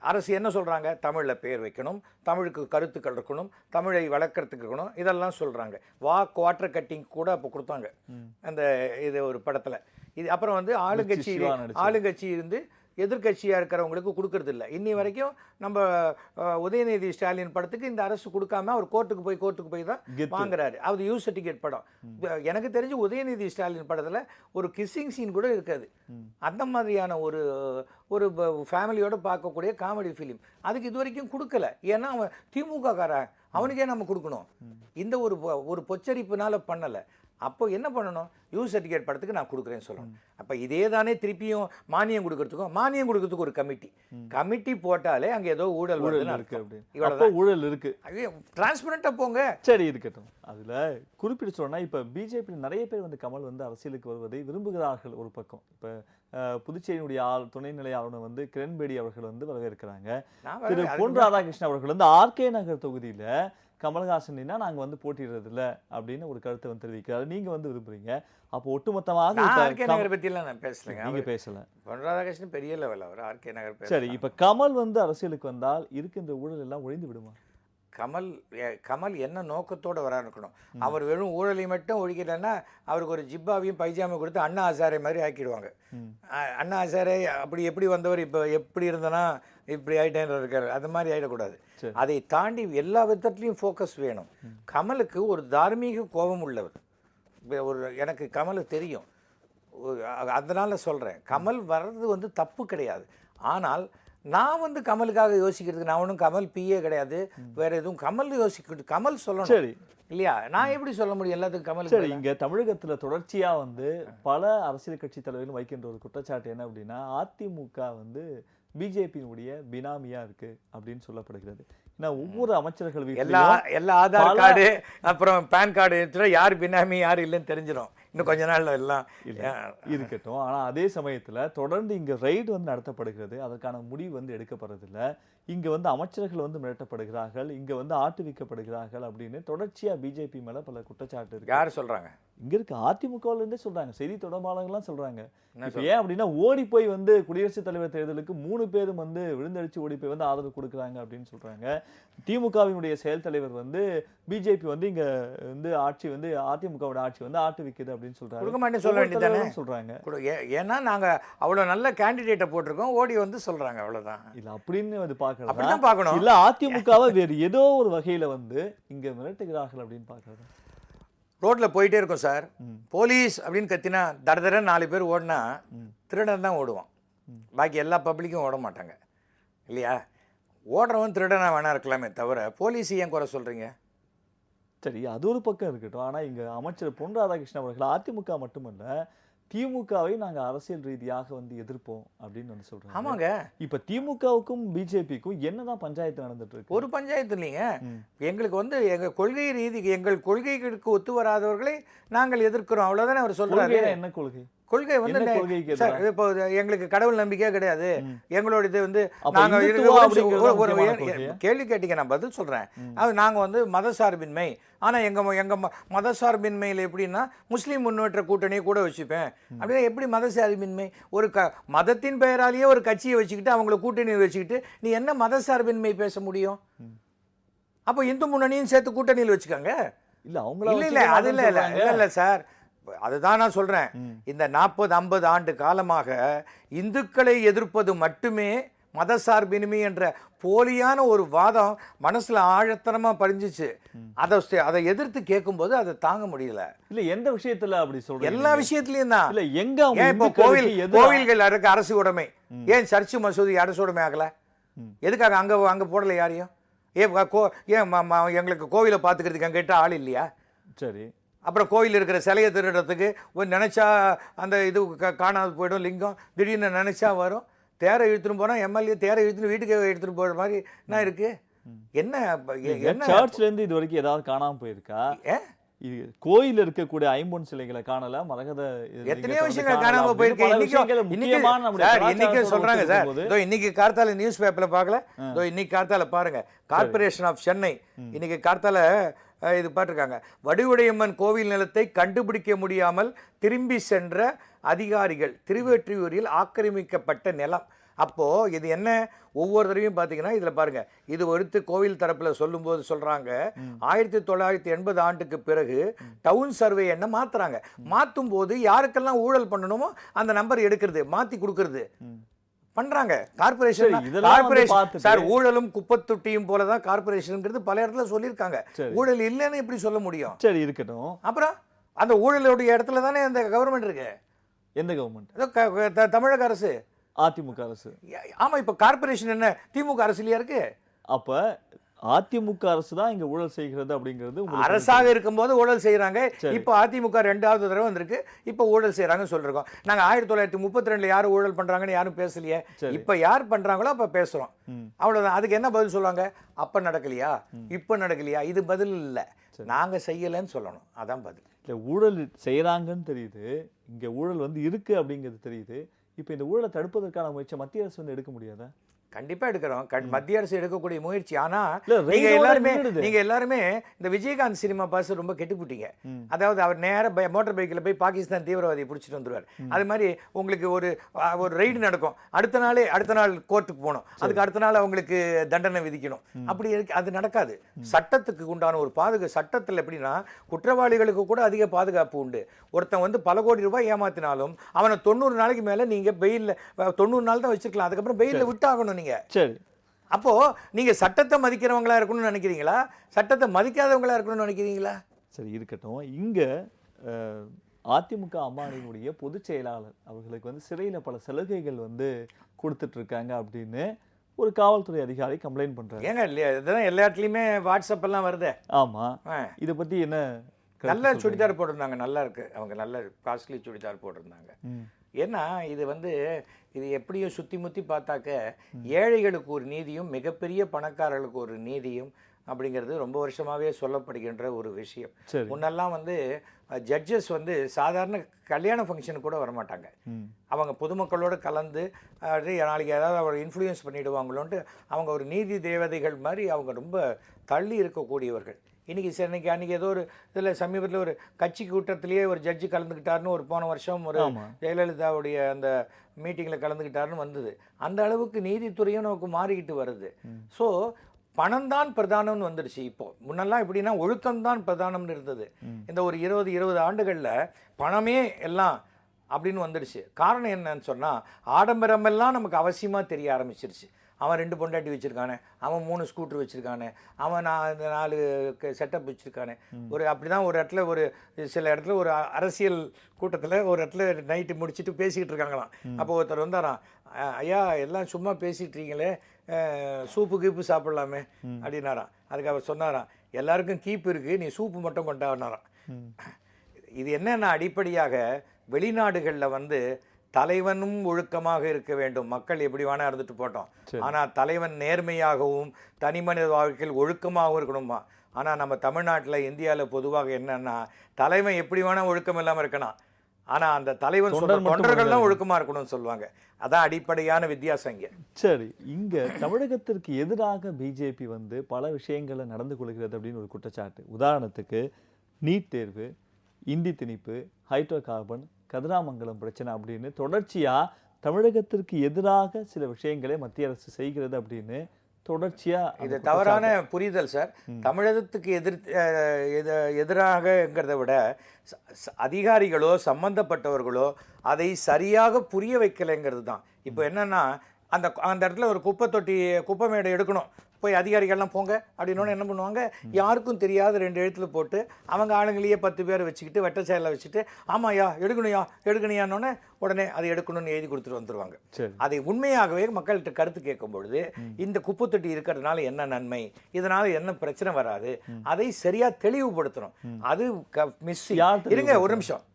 அரசு என்ன சொல்கிறாங்க, தமிழில் பேர் வைக்கணும், தமிழுக்கு கருத்துக்கள் இருக்கணும், தமிழை வளர்க்குறதுக்கு இருக்கணும், இதெல்லாம் சொல்கிறாங்க. குவார்டர் கட்டிங் கூட அப்போ கொடுத்தாங்க அந்த இது ஒரு படத்தில். இது அப்புறம் வந்து ஆளுங்கட்சி இருந்து எதிர்கட்சியாக இருக்கிறவங்களுக்கு கொடுக்கறது இல்லை. இன்னி வரைக்கும் நம்ம உதயநிதி ஸ்டாலின் படத்துக்கு இந்த அரசு கொடுக்காம அவர் கோர்ட்டுக்கு போய் தான் வாங்குறாரு. அது சர்டிஃபிகேட் படம். எனக்கு தெரிஞ்சு உதயநிதி ஸ்டாலின் படத்தில் ஒரு கிஸ்ஸிங் சீன் கூட இருக்காது. அந்த மாதிரியான ஒரு ஃபேமிலியோடு பார்க்கக்கூடிய காமெடி ஃபிலிம் அதுக்கு இது வரைக்கும் கொடுக்கல. ஏன்னா அவன் திமுக காரன், அவனுக்கே நம்ம கொடுக்கணும். இந்த ஒரு பொச்சரிப்புனால பண்ணலை. அப்போ என்ன பண்ணணும், சர்டிஃபிகேட் படத்துக்கு நான் கொடுக்குறேன்னு சொல்லணும். அப்போ இதே தானே திருப்பியும் மானியம் கொடுக்கறதுக்கு ஒரு கமிட்டி போட்டாலே அங்கே ஏதோ ஊழல் இருக்கு. இவ்வளோ ஊழல் இருக்கு, டிரான்ஸ்பரண்டாக போங்க. சரி, இருக்கட்டும். அதில் குறிப்பிட்டு சொன்னால் இப்போ பிஜேபி நிறைய பேர் வந்து கமல் வந்து அரசியலுக்கு வருவதை விரும்புகிறார்கள். ஒரு பக்கம் இப்போ புதுச்சேரியினுடைய துணைநிலை ஆளுநர் வந்து கிரண்பேடி அவர்கள் வந்து வரவேற்கிறாங்க. திரு பொன் ராதாகிருஷ்ணன் அவர்கள் வந்து ஆர்கே நகர் தொகுதியில் கமல்ஹாசன் நாங்கள் வந்து போட்டிடுறது இல்லை அப்படின்னு ஒரு கருத்தை வந்து தெரிவிக்கிறாரு. நீங்க வந்து விரும்புறீங்க. அப்போ ஒட்டுமொத்தமாக ஆர்கே நகர் பற்றிலாம் நான் பேசலைங்க. நீங்க பேசல. பொன் ராதாகிருஷ்ணன் பெரிய லெவல், அவர் ஆர்கே நகர். சரி, இப்போ கமல் வந்து அரசியலுக்கு வந்தால் இருக்கின்ற ஊழல் எல்லாம் ஒழிந்து விடுமா? கமல் என்ன நோக்கத்தோடு இருக்கணும். அவர் வெறும் ஊழலை மட்டும் ஒழிக்கலைன்னா அவருக்கு ஒரு ஜிப்பாவையும் பைஜாமை கொடுத்து அண்ணா ஹசாரே மாதிரி ஆக்கிடுவாங்க. அண்ணா ஹசாரே அப்படி எப்படி வந்தவர் இப்போ எப்படி இருந்தனா இப்படி ஆகிட்டேன்னு இருக்காரு, அது மாதிரி ஆகிடக்கூடாது. அதை தாண்டி எல்லா விதத்துலையும் ஃபோக்கஸ் வேணும். கமலுக்கு ஒரு தார்மீக கோபம் உள்ளவர். எனக்கு கமலை தெரியும், அதனால் சொல்கிறேன். கமல் வர்றது வந்து தப்பு கிடையாது. ஆனால் நான் வந்து கமலுக்காக யோசிக்கிறதுக்கு நான் ஒன்றும் கமல் பிஏ கிடையாது, வேற எதுவும் கமல் யோசிக்கிறது கமல் சொல்லணும். சரி இல்லையா, நான் எப்படி சொல்ல முடியும் எல்லாத்துக்கும் கமல்? சரி, இங்கே தமிழகத்தில் தொடர்ச்சியாக வந்து பல அரசியல் கட்சி தலைவர்களும் வைக்கின்ற ஒரு குற்றச்சாட்டு என்ன அப்படின்னா, அதிமுக வந்து பிஜேபியினுடைய பினாமியா இருக்கு அப்படின்னு சொல்லப்படுகிறது. ஏன்னா ஒவ்வொரு அமைச்சர்கள் எல்லா ஆதார் கார்டு அப்புறம் பேன் கார்டு எடுத்துட்டா யார் பினாமி யார் இல்லைன்னு தெரிஞ்சிடும் இன்னும் கொஞ்ச நாள்ல எல்லாம் இருக்கட்டும். ஆனா அதே சமயத்துல தொடர்ந்து இங்க ரைடு வந்து நடத்தப்படுகிறது, அதற்கான முடிவு வந்து எடுக்கப்படுறதில்ல. இங்க வந்து அமைச்சர்கள் வந்து மிரட்டப்படுகிறார்கள், இங்க வந்து ஆட்டுவிக்கப்படுகிறார்கள் அப்படின்னு தொடர்ச்சியா பிஜேபி மேல பல குற்றச்சாட்டு இருக்கு. யார் சொல்றாங்க? இங்க இருக்க அதிமுகவுல இருந்தே சொல்றாங்க, செய்தி தொடர்பாளர்கள்லாம் சொல்றாங்க. என்ன இப்ப ஏன் அப்படின்னா ஓடி போய் வந்து குடியரசுத் தலைவர் தேர்தலுக்கு 3 பேரும் வந்து விழுந்தடிச்சு ஓடி போய் வந்து ஆதரவு கொடுக்குறாங்க அப்படின்னு சொல்றாங்க. திமுகவினுடைய செயல் தலைவர் வந்து பிஜேபி வந்து இங்க வந்து ஆட்சி வந்து அதிமுகவோட ஆட்சி வந்து ஆட்டுவிக்குது அப்படின்னு சொல்றாங்க. கொடுக்க மாட்டேன்னு சொல்ல வேண்டியதானே சொல்றாங்க. ஏன்னா நாங்க அவ்வளவு நல்ல கேண்டிடேட்டை போட்டிருக்கோம், ஓடி வந்து சொல்றாங்க, அவ்வளவுதான். இல்ல அப்படின்னு அது பாக்குறதா, அப்படிதான் பார்க்கணும். இல்ல அதிமுகவை வேறு ஏதோ ஒரு வகையில வந்து இங்க மிரட்டுகிறார்கள் அப்படின்னு பாக்குறது. ரோட்ல போயிட்டே இருக்கும் சார், போலீஸ் அப்படின்னு கத்தினா தர 4 பேர் ஓடினா திருடன் தான் ஓடுவான், பாக்கி எல்லா பப்ளிக்கும் ஓட மாட்டாங்க இல்லையா? ஓடுறவன் திருடனா வேணா இருக்கலாமே தவிர போலீஸ் ஏன் குறை சொல்றீங்க? சரி, அது ஒரு பக்கம் இருக்கட்டும். ஆனா இங்க அமைச்சர் பொன் ராதாகிருஷ்ணன் அவர்கள் அதிமுக மட்டுமல்ல திமுகவை நாங்க அரசியல் ரீதியாக வந்து எதிர்ப்போம் அப்படின்னு வந்து சொல்றாங்க. ஆமாங்க. இப்ப திமுகவுக்கும் பிஜேபிக்கும் என்னதான் பஞ்சாயத்து நடந்துட்டு இருக்கு? ஒரு பஞ்சாயத்து இல்லைங்க. எங்களுக்கு வந்து எங்க கொள்கை ரீதிக்கு எங்கள் கொள்கைகளுக்கு ஒத்து வராதவர்களை நாங்கள் எதிர்க்கிறோம், அவ்வளவுதானே அவர் சொல்றாரு. என்ன கொள்கை? கொள்கை வந்து சார், இப்போ எங்களுக்கு கடவுள் நம்பிக்கையே கிடையாது, எங்களோட இது வந்து நாங்க கேள்வி கேட்டீங்க, நான் பதில் சொல்றேன். அது நாங்க வந்து மதசார்பின்மை. ஆனா எங்க மதசார்பின்மையில் எப்படின்னா முஸ்லீம் முன்னேற்ற கூட்டணியை கூட வச்சுப்பேன் அப்படின்னா எப்படி மதசார்பின்மை? ஒரு மதத்தின் பெயராலேயே ஒரு கட்சியை வச்சுக்கிட்டு அவங்கள கூட்டணியை வச்சுக்கிட்டு நீ என்ன மதசார்பின்மை பேச முடியும்? அப்போ இந்து முன்னணியும் சேர்த்து கூட்டணியில் வச்சுக்காங்க. இல்ல அவங்க இல்ல அது இல்ல சார், அதுதான் நான் சொல்றேன். இந்த 40-50 ஆண்டு காலமாக இந்துக்களை எதிர்ப்பது மட்டுமே மதசார்பின்மை என்ற போலியான ஒரு வாதம் மனசுல ஆழத்தனமா பதிஞ்சிச்சு. அதை எதிர்த்து கேட்கும்போது அதை தாங்க முடியல. இல்ல எந்த விஷயத்துல அப்படி சொல்றீங்க? எல்லா விஷயத்திலயும் தான். இல்ல எங்க இப்போ கோவில்கள் இருக்கு அரசு உடைமை, ஏன் சர்ச்சு மசூதி அரசு உடைமை ஆகல? எதுக்காக அங்க போடல யாரையும்? ஏன் எங்களுக்கு கோவிலை பாத்துக்கிறதுக்கு அங்க கிட்ட ஆள் இல்லையா? சரி, அப்புறம் கோயில் இருக்கிற சிலையை திருடுறதுக்கு நினைச்சா அந்த இது காணாது போயிடும், லிங்கம் திடீர்னு நினைச்சா வரும். தேரை இழுத்துட்டு போனா எம்எல்ஏ தேரை இழுத்துட்டு வீட்டுக்கு எடுத்துட்டு போற மாதிரி என்ன இருக்கு? என்ன சர்ச்ல இருந்து இது வரைக்கும் ஏதாவது காணாம போயிருக்கா? இது கோயில இருக்கக்கூடிய 50 சிலைகளை காணல, மரகத எத்தனையோ விஷயங்கள் காணாம போயிருக்கு. இன்னைக்கு சொல்றாங்க சார், இன்னைக்கு கார்த்தால நியூஸ் பேப்பர்ல பார்க்கல, இன்னைக்கு கார்த்தால பாருங்க, கார்பரேஷன் ஆஃப் சென்னை இன்னைக்கு கார்த்தால இது பாட்டிருக்காங்க, வடிவுடையம்மன் கோவில் நிலத்தை கண்டுபிடிக்க முடியாமல் திரும்பி சென்ற அதிகாரிகள், திருவெற்றியூரில் ஆக்கிரமிக்கப்பட்ட நிலம். அப்போ இது என்ன, ஒவ்வொரு தடவையும் பார்த்தீங்கன்னா இதுல பாருங்க, இது ஒருத்து கோவில் தரப்புல சொல்லும்போது சொல்றாங்க 1980 ஆண்டுக்கு பிறகு டவுன் சர்வே என்ன மாத்துறாங்க, மாத்தும் போது யாருக்கெல்லாம் ஊழல் பண்ணணுமோ அந்த நம்பர் எடுக்கிறது, மாத்தி கொடுக்கறது பண்றாங்க. கார்பரேஷன் சார், ஊழலும் குப்பத்தொட்டியும் போலதான் கார்பரேஷன்ங்கிறது பல இடத்துல சொல்லியிருக்காங்க. ஊழல் இல்லைன்னு எப்படி சொல்ல முடியும்? சரி, இருக்கட்டும். அப்புறம் அந்த ஊழலுடைய இடத்துல தானே அந்த கவர்மெண்ட் இருக்கு. எந்த கவர்மெண்ட்? தமிழக அரசு, அதிமுக அரசு. ஆமா, இப்ப கார்பரேஷன் என்ன திமுக அரசுலயா இருக்கு? அப்ப அதிமுக அரசு தான் இங்க ஊழல் செய்கிறது அப்படிங்கிறது அரசாக இருக்கும்போது ஊழல் செய்யறாங்க. இப்ப அதிமுக 2வது தடவை வந்திருக்கு, இப்ப ஊழல் செய்யறாங்கன்னு சொல்றோம். நாங்க 1932 யாரும் ஊழல் பண்றாங்கன்னு யாரும் பேசலையே, இப்ப யார் பண்றாங்களோ அப்ப பேசுறோம், அவ்வளவுதான். அதுக்கு என்ன பதில் சொல்லுவாங்க? அப்ப நடக்கலையா, இப்ப நடக்கலையா? இது பதில் இல்ல, நாங்க செய்யலன்னு சொல்லணும், அதான் பதில். இல்ல, ஊழல் செய்யறாங்கன்னு தெரியுது, இங்க ஊழல் வந்து இருக்கு அப்படிங்கிறது தெரியுது. இப்ப இந்த ஊழலை தடுப்பதற்கான முயற்சி மத்திய அரசு வந்து எடுக்க முடியாதா? கண்டிப்பா எடுக்கிறோம். மத்திய அரசு எடுக்கக்கூடிய முயற்சி. ஆனா நீங்க எல்லாருமே இந்த விஜயகாந்த் சினிமா பாஸ் ரொம்ப கெட்டுப்பிட்டீங்க. அதாவது அவர் நேர மோட்டார் பைக்கில் போய் பாகிஸ்தான் தீவிரவாதியை பிடிச்சிட்டு வந்துருவார். அது மாதிரி உங்களுக்கு ஒரு ரெய்டு நடக்கும், அடுத்த நாள் கோர்ட்டுக்கு போகணும், அதுக்கு அடுத்த நாள் அவங்களுக்கு தண்டனை விதிக்கணும். அப்படி அது நடக்காது. சட்டத்துக்கு உண்டான ஒரு சட்டத்தில் எப்படின்னா குற்றவாளிகளுக்கு கூட அதிக பாதுகாப்பு உண்டு. ஒருத்தன் வந்து பல கோடி ரூபாய் ஏமாத்தினாலும் அவனை 90 நாளைக்கு மேல நீங்க பெயில்ல 90 நாள் தான் வச்சிருக்கலாம், அதுக்கப்புறம் பெயில்ல விட்டாகணும். சரி, அப்போ நீங்க சட்டத்தை மதிக்கிறவங்களா இருக்கணும்னு நினைக்கிறீங்களா, சட்டத்தை மதிக்காதவங்களா இருக்கணும்னு நினைக்கிறீங்களா? சரி, இருக்கட்டும். இங்க அதிமுக அம்மானியினுடைய பொதுச் செயலாளர் அவர்களுக்கு வந்து சிறையில பல சலுகைகள் வந்து கொடுத்துட்டு இருக்காங்க அப்படின்னு ஒரு காவல்துறை அதிகாரி கம்ப்ளைண்ட் பண்றாங்க. ஏங்க இதெல்லாம் எல்லா இடத்துலயுமே வாட்ஸ்அப் எல்லாம் வருது. ஆமா, இத பத்தி என்ன? நல்ல சுடிதார் போட்டிருந்தாங்க, நல்லா இருக்கு, அவங்க நல்ல காஸ்ட்லி சுடிதார் போட்டிருந்தாங்க. ஏன்னா இது எப்படியும் சுத்தி முத்தி பார்த்தாக்க ஏழைகளுக்கு ஒரு நீதியும் மிகப்பெரிய பணக்காரர்களுக்கு ஒரு நீதியும் அப்படிங்கிறது ரொம்ப வருஷமாவே சொல்லப்படுகின்ற ஒரு விஷயம். சரி. முன்னெல்லாம் வந்து ஜட்ஜஸ் வந்து சாதாரண கல்யாண ஃபங்க்ஷனுக்கு கூட வரமாட்டாங்க. அவங்க பொதுமக்களோட கலந்து நாளைக்கு ஏதாவது அவர் இன்ஃப்ளூயன்ஸ் பண்ணிடுவாங்களோன்ட்டு அவங்க ஒரு நீதி தேவதைகள் மாதிரி அவங்க ரொம்ப தள்ளி இருக்கக்கூடியவர்கள். இன்னைக்கு அன்றைக்கி ஏதோ ஒரு இதில் சமீபத்தில் ஒரு கட்சி கூட்டத்திலேயே ஒரு ஜட்ஜி கலந்துக்கிட்டாருன்னு ஒரு போன வருஷம் ஒரு ஜெயலலிதாவுடைய அந்த மீட்டிங்கில் கலந்துக்கிட்டாருன்னு வந்தது. அந்த அளவுக்கு நீதித்துறையும் நமக்கு மாறிக்கிட்டு வருது. ஸோ பணம் தான் பிரதானம்னு வந்துடுச்சு. இப்போ முன்னெல்லாம் எப்படின்னா ஒழுக்கம்தான் பிரதானம்னு இருந்தது. இந்த ஒரு 20 ஆண்டுகளில் பணமே எல்லாம் அப்படின்னு வந்துடுச்சு. காரணம் என்னன்னு சொன்னால் ஆடம்பரமெல்லாம் நமக்கு அவசியமாக தெரிய ஆரம்பிச்சிருச்சு. அவன் 2 பொண்டாட்டி வச்சுருக்கானே, அவன் 3 ஸ்கூட்டர் வச்சுருக்கானே, அவன் 4 செட்டப் வச்சுருக்கானே. ஒரு அப்படி தான் ஒரு இடத்துல ஒரு சில இடத்துல ஒரு அரசியல் கூட்டத்தில் ஒரு இடத்துல நைட்டு முடிச்சுட்டு பேசிக்கிட்டு இருக்காங்களாம். அப்போ ஒருத்தர் வந்தாராம், ஐயா எல்லாம் சும்மா பேசிட்டுறீங்களே, சூப்பு கீப்பு சாப்பிட்லாமே அப்படின்னாராம். அதுக்கு அவர் சொன்னாராம், எல்லாருக்கும் கீப்பு இருக்குது, நீ சூப்பு மட்டும் கொண்டாடினாராம். இது என்னென்ன அடிப்படையாக வெளிநாடுகளில் வந்து தலைவனும் ஒழுக்கமாக இருக்க வேண்டும். மக்கள் எப்படி வேணா இருந்துட்டு போட்டோம், ஆனால் தலைவன் நேர்மையாகவும் தனி மனித வாழ்க்கையில் ஒழுக்கமாகவும் இருக்கணுமா. ஆனால் நம்ம தமிழ்நாட்டில் இந்தியாவில் பொதுவாக என்னன்னா தலைவன் எப்படி வேணா ஒழுக்கம் இல்லாமல் இருக்கணும், ஆனால் அந்த தலைவன் சொல்ற தொண்டர்கள் தான் ஒழுக்கமாக இருக்கணும்னு சொல்லுவாங்க. அதான் அடிப்படையான வித்தியாசம் இங்கே. சரி, இங்கே தமிழகத்திற்கு எதிராக பிஜேபி வந்து பல விஷயங்களை நடந்து கொள்கிறது அப்படின்னு ஒரு குற்றச்சாட்டு. உதாரணத்துக்கு நீட் தேர்வு, இந்தி திணிப்பு, ஹைட்ரோ கார்பன், கதிராமங்கலம் பிரச்சனை அப்படின்னு தொடர்ச்சியா தமிழகத்திற்கு எதிராக சில விஷயங்களை மத்திய அரசு செய்கிறது அப்படின்னு தொடர்ச்சியா. இது தவறான புரிதல் சார். தமிழகத்துக்கு எதிராகங்கிறத விட அதிகாரிகளோ சம்பந்தப்பட்டவர்களோ அதை சரியாக புரிய வைக்கலைங்கிறது தான். இப்போ என்னன்னா அந்த இடத்துல ஒரு குப்பை மேடை எடுக்கணும், போய் அதிகாரிகள்லாம் போங்க அப்படின்னோன்னு என்ன பண்ணுவாங்க, யாருக்கும் தெரியாத 2 எழுத்துல போட்டு அவங்க ஆளுங்களையே 10 பேர் வச்சுக்கிட்டு வெட்ட செயலில் வச்சுட்டு ஆமாயா எடுக்கணுயான்னொன்னே உடனே அதை எடுக்கணும்னு எழுதி கொடுத்துட்டு வந்துடுவாங்க. அதை உண்மையாகவே மக்கள்கிட்ட கருத்து கேட்கும் பொழுது இந்த குப்பை தொட்டி இருக்கிறதுனால என்ன நன்மை, இதனால என்ன பிரச்சனை வராது, அதை சரியா தெளிவுபடுத்தணும். அது மிஸ். இருங்க ஒரு நிமிஷம்.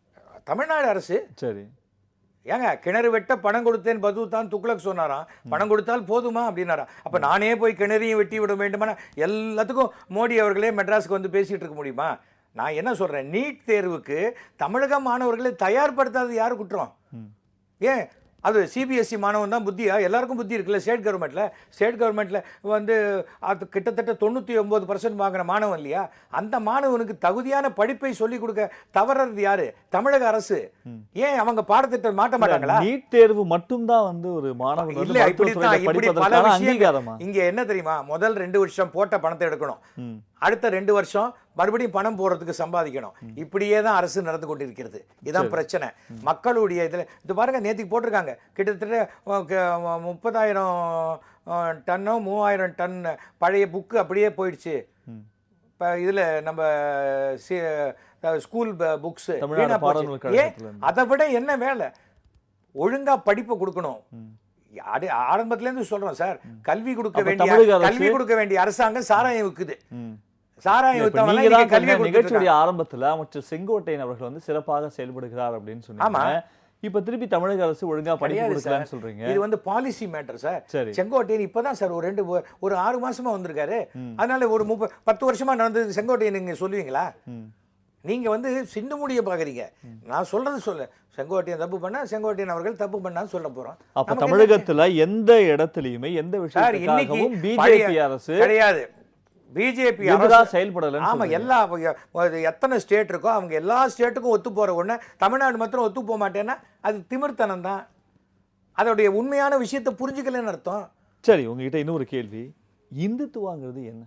தமிழ்நாடு அரசு சரி ஏங்க கிணறு வெட்ட பணம் கொடுத்தேன் பதுதான் துக்ளக் சொன்னாராம். பணம் கொடுத்தால் போதுமா அப்படின்னாரா. அப்போ நானே போய் கிணறையும் வெட்டி விட வேண்டுமானா எல்லாத்துக்கும் மோடி அவர்களே மெட்ராஸுக்கு வந்து பேசிகிட்டு இருக்க முடியுமா? நான் என்ன சொல்கிறேன், நீட் தேர்வுக்கு தமிழக மாணவர்களை தயார்படுத்தாதது யார் குற்றம்? ஏன் அது சிபிஎஸ்சி மாணவன் தான் புத்தியா? எல்லாருக்கும் புத்தி இருக்குல்ல. ஸ்டேட் கவர்மெண்ட்டில் வந்து அது கிட்டத்தட்ட 99% வாங்குற மாணவன் இல்லையா? அந்த மாணவனுக்கு தகுதியான படிப்பை சொல்லிக் கொடுக்க தவறது யாரு? தமிழக அரசு. ஏன் அவங்க பாடத்திட்டம் மாட்ட மாட்டாங்களா? நீட் தேர்வு மட்டும்தான் வந்து ஒரு மாணவன் இல்ல இப்படி பல விஷயம். இங்க என்ன தெரியுமா, முதல் 2 வருஷம் போட்ட பணத்தை எடுக்கணும், அடுத்த 2 வருஷம் மறுபடியும் பணம் போடுறதுக்கு சம்பாதிக்கணும். இப்படியே தான் அரசு நடந்து கொண்டிருக்கிறது. இதுதான் பிரச்சனை. மக்களுடைய இதில் இது பாருங்க, நேற்றுக்கு போட்டிருக்காங்க கிட்டத்தட்ட 30,000 டன்னோ 3,000 டன் பழைய புக்கு அப்படியே போயிடுச்சு. இப்போ இதில் நம்ம ஸ்கூல் புக்ஸ் அதை விட என்ன வேலை? ஒழுங்கா படிப்பை கொடுக்கணும். ஆரம்பத்திலேருந்து சொல்றோம் சார், கல்வி கொடுக்க வேண்டிய அரசாங்கம் சாராயம் விற்குது. நிகழ்ச்சியுடைய ஆரம்பத்துல அமைச்சர் செங்கோட்டையன் அவர்கள் வந்து சிறப்பாக செயல்படுகிறார் அப்படின்னு சொன்னாங்க. இப்ப திருப்பி தமிழக அரசு ஒழுங்கா படிக்க கொடுக்கலன்னு சொல்றீங்க. இது வந்து பாலிசி மேட்டர் சார். செங்கோட்டையன் இப்பதான் சார் ஒரு 6 மாசமா வந்திருக்காரு. அதனால ஒரு 10 வருஷமா நடந்தது செங்கோட்டையன் நீங்க சொல்லுவீங்களா? நீங்க வந்து சிந்து முடிய பாக்குறீங்க. நான் சொல்றது செங்கோட்டையன் தப்பு பண்ணா செங்கோட்டையன் அவர்கள் தப்பு பண்ணான்னு சொல்ல போறோம். அப்ப தமிழகத்துல எந்த இடத்துலயுமே எந்த விஷயத்துக்காகவும் பிஜேபி அரசு கிடையாது. பிஜேபி செயல்படல. ஆமா, எல்லா எத்தனை ஸ்டேட் இருக்கோ அவங்க எல்லா ஸ்டேட்டுக்கும் ஒத்து போற ஒண்ணு தமிழ்நாடு மாத்திரம் ஒத்து போக மாட்டேன்னா அது திமிர்த்தனம் தான். அதோடைய உண்மையான விஷயத்தை புரிஞ்சுக்கலன்னு அர்த்தம். சரி, உங்ககிட்ட இன்னொரு கேள்வி. இந்துத்துவாங்கிறது என்ன?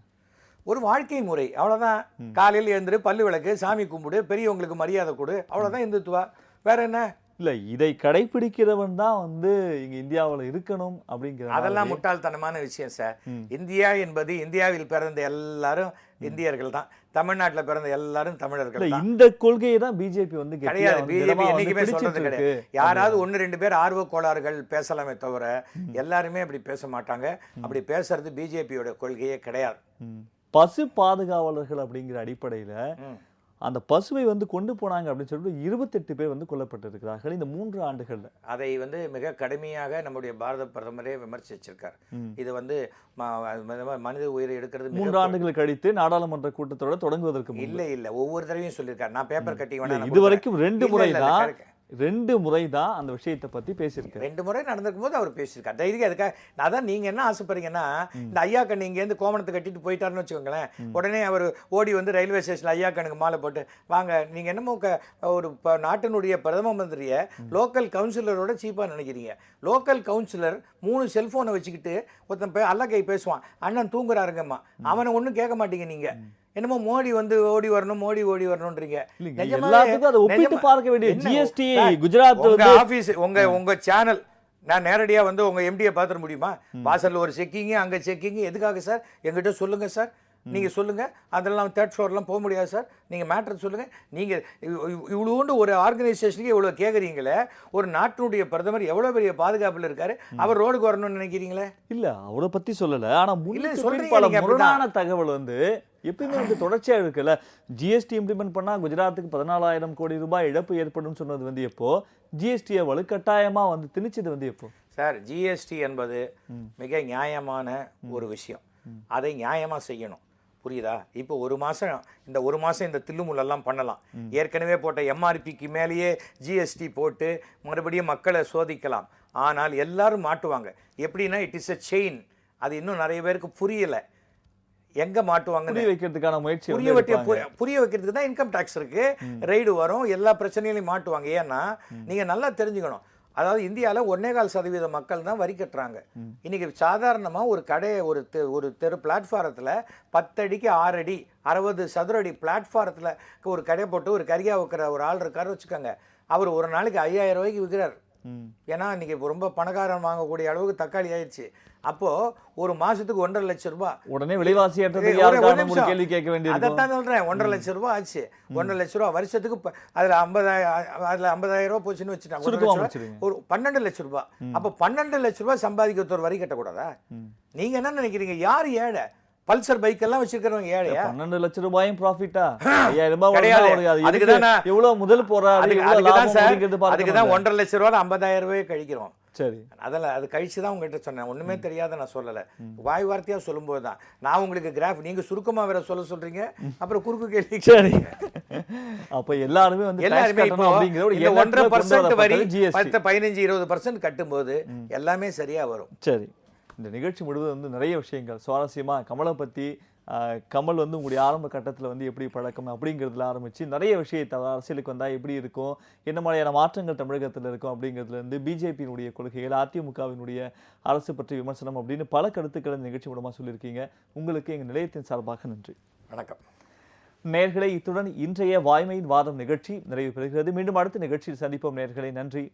ஒரு வாழ்க்கை முறை, அவ்வளவுதான். காலையில் எழுந்துரு, பல்லு விளக்கு, சாமி கும்பிடு, பெரியவங்களுக்கு மரியாதை கொடு, அவ்வளவுதான் இந்துத்துவா. வேற என்ன? இல்ல இதை கடைபிடிக்கிறவன் தான் வந்து இங்க இந்தியாவில் இருக்கணும் அப்படிங்கிற. அதெல்லாம் முட்டாள்தனமான விஷயம் சார். இந்தியா என்பது இந்தியாவில் பிறந்த எல்லாரும் இந்தியர்கள் தான், தமிழ்நாட்டில் பிறந்த எல்லாரும் தமிழர்கள் தான். இந்த கொள்கையை தான் பிஜேபி வந்து கிடையாது. பிஜேபி என்னைக்குமே சொல்றது கிடையாது. யாராவது 1-2 பேர் ஆர்வ கோளாறுகள் பேசலாமே தவிர எல்லாருமே அப்படி பேச மாட்டாங்க. அப்படி பேசுறது பிஜேபியோட கொள்கையே கிடையாது. பசு பாதுகாவலர்கள் அப்படிங்கிற அடிப்படையில அந்த பசுவை வந்து கொண்டு போனாங்க அப்படின்னு சொல்லிட்டு 28 பேர் வந்து கொல்லப்பட்டிருக்கிறார்கள் இந்த 3 ஆண்டுகள்ல. அதை வந்து மிக கடுமையாக நம்முடைய பாரத பிரதமரே விமர்சிச்சிருக்கார். இது வந்து மனித உயிரை எடுக்கிறது 3 ஆண்டுகள் கழித்து நாடாளுமன்ற கூட்டத்தோட தொடங்குவதற்கு முன்பு. இல்ல ஒவ்வொரு தடவையும் சொல்லியிருக்காரு. நான் பேப்பர் கட்டி வேணா இதுவரைக்கும் 2 முறை தான் 2 முறை தான் அந்த விஷயத்தை பத்தி பேசியிருக்காரு. 2 முறை நடந்திருக்கும் போது அவர் பேசியிருக்காரு. தைரியம் அதுக்காக அதான் நீங்க என்ன ஆசைப்படுறீங்கன்னா, இந்த ஐயா கண்ணு இங்கேருந்து கோமணத்தை கட்டிட்டு போயிட்டாருன்னு வச்சுக்கோங்களேன், உடனே அவர் ஓடி வந்து ரயில்வே ஸ்டேஷன்ல ஐயா கண்ணுக்கு மாலை போட்டு வாங்க, நீங்க என்னமோ ஒரு நாட்டினுடைய பிரதம மந்திரியை லோக்கல் கவுன்சிலரோட சீப்பா நினைக்கிறீங்க. லோக்கல் கவுன்சிலர் 3 செல்போனை வச்சுக்கிட்டு ஒருத்தன் அல்லகை பேசுவான், அண்ணன் தூங்குறாருங்கம்மா, அவனை ஒன்றும் கேட்க மாட்டீங்க நீங்க. என்னமோ மோடி வந்து ஓடி வரணும் வரணும்ன்றீங்க. எல்லாத்துக்கும் அதை ஒப்பிட்டு பார்க்க வேண்டிய ஜிஎஸ்டி குஜராத் உங்க ஆபீஸ் உங்க சேனல் நான் நேரடியா வந்து உங்க எம்டியை பார்த்துட முடியுமா? வாசல்ல ஒரு செக்கிங், அங்க செக்கிங், எதுக்காக சார்? எங்கிட்ட சொல்லுங்க சார், நீங்க சொல்லுங்க. அதெல்லாம் 3rd ஃப்ளோர்லாம் போக முடியாது சார், நீங்க மேட்டர் சொல்லுங்க. நீங்க இவ்வளோண்டு ஒரு ஆர்கனைசேஷனுக்கு இவ்வளவு கேட்குறீங்களே, ஒரு நாட்டினுடைய பிரதமர் எவ்வளவு பெரிய பாதுகாப்புல இருக்காரு, அவர் ரோடுக்கு வரணும்னு நினைக்கிறீங்களே? இல்ல அவரை பத்தி சொல்லல, ஆனா பல முரணான தகவல் வந்து எப்பயுமே வந்து தொடர்ச்சியா இருக்குல்ல. ஜிஎஸ்டி இம்ப்ளிமெண்ட் பண்ணா குஜராத்துக்கு 14,000 கோடி ரூபாய் இழப்பு ஏற்படும் சொன்னது வந்து எப்போ? ஜிஎஸ்டியை வலுக்கட்டாயமா வந்து திணிச்சது வந்து எப்போ? சார், ஜிஎஸ்டி என்பது மிக நியாயமான ஒரு விஷயம். அதை நியாயமா செய்யணும், புரியுதா? இப்போ இந்த ஒரு மாசம் இந்த தில்லுமுள்ளெல்லாம் பண்ணலாம். ஏற்கனவே போட்ட எம்ஆர்பிக்கு மேலேயே ஜிஎஸ்டி போட்டு மறுபடியும் மக்களை சோதிக்கலாம். ஆனால் எல்லாரும் மாட்டுவாங்க. எப்படின்னா இட் இஸ் எ செயின். அது இன்னும் நிறைய பேருக்கு புரியல. எங்க மாட்டுவாங்க? புரிய வைக்கிறதுக்கான முயற்சி, புரிய வைக்கிறதுக்கு தான் இன்கம் டாக்ஸ் இருக்கு, ரெய்டு வரும், எல்லா பிரச்சனையிலையும் மாட்டுவாங்க. ஏன்னா நீங்க நல்லா தெரிஞ்சுக்கணும், அதாவது இந்தியாவில் 1.25% மக்கள் தான் வரி கட்டுறாங்க. இன்னைக்கு சாதாரணமா ஒரு கடையை ஒரு தெரு பிளாட்ஃபாரத்தில் 10 அடிக்கு 6 அடி 60 சதுர அடி பிளாட்ஃபாரத்தில் ஒரு கடை போட்டு ஒரு கறியா வைக்கிற ஒரு ஆள் இருக்காரு வச்சுக்கோங்க. அவர் ஒரு நாளைக்கு 5,000 ரூபாய்க்கு விற்கிறார். ஏன்னா இன்னைக்கு ரொம்ப பணக்காரன் வாங்கக்கூடிய அளவுக்கு தக்காளி ஆயிடுச்சு. அப்போ ஒரு மாசத்துக்கு 1.5 லட்சம் ரூபாய். உடனே விலைவாசி கேள்வி கேட்க வேண்டியது. அதைத்தான் சொல்றேன், 1.5 லட்சம் ரூபாய் ஆச்சு. 1.5 லட்சம் ரூபாய் வருஷத்துக்கு அதுல 50,000 ரூபாய் போச்சுன்னு வச்சுட்டாங்க. ஒரு 12 லட்சம் ரூபாய். அப்ப 12 லட்சம் ரூபாய் சம்பாதிக்க ஒரு வரி கட்டக்கூடாதா? நீங்க என்ன நினைக்கிறீங்க? யார் ஏழை? பல்சர் பைக் எல்லாம் வச்சிருக்கிறவங்க ஏழையா? 12 லட்சம் ரூபாயும் ப்ராஃபிட்டா? 5,000 ரூபாய் அதுக்குதான் எவ்வளவு முதல் போறாரு. அதுக்குதான் 1.5 லட்சம் ரூபாய் 50,000 ரூபாய் கழிக்கிறோம். சரி, அதெல்லாம் அது கழிச்சு தான் உங்ககிட்ட சொன்னேன். ஒண்ணுமே தெரியாத நான் சொல்லலை, வாய் வார்த்தையா சொல்லும்போது தான் நான் உங்களுக்கு கிராஃப், நீங்க சுருக்கமா வேற சொல்றீங்க, அப்புறம் குறுக்கு கேள்வி. சரி, அப்ப எல்லாருமே வந்து இப்போ 1.5% வரி 15-20% கட்டும்போது எல்லாமே சரியா வரும். சரி, இந்த நிகழ்ச்சி முழுவதும் வந்து நிறைய விஷயங்கள் சுவாரஸ்யமா கமலை பத்தி, கமல் வந்து உங்களுடைய ஆரம்ப கட்டத்தில் வந்து எப்படி பழக்கம் அப்படிங்கிறதுல ஆரம்பிச்சு நிறைய விஷயத்தை அரசியலுக்கு வந்தால் எப்படி இருக்கும், என்ன மாதிரியான மாற்றங்கள் தமிழகத்தில் இருக்கும் அப்படிங்கிறதுலேருந்து பிஜேபியினுடைய கொள்கைகள், அதிமுகவினுடைய அரசு பற்றி விமர்சனம் அப்படின்னு பல கருத்துக்களை இந்த நிகழ்ச்சி மூலமாக சொல்லியிருக்கீங்க. உங்களுக்கு எங்கள் நிலையத்தின் சார்பாக நன்றி. வணக்கம் நேயர்களே, இத்துடன் இன்றைய வாய்மையின் வாதம் நிகழ்ச்சி நிறைவு பெறுகிறது. மீண்டும் அடுத்த நிகழ்ச்சியில் சந்திப்போம் நேயர்களே. நன்றி.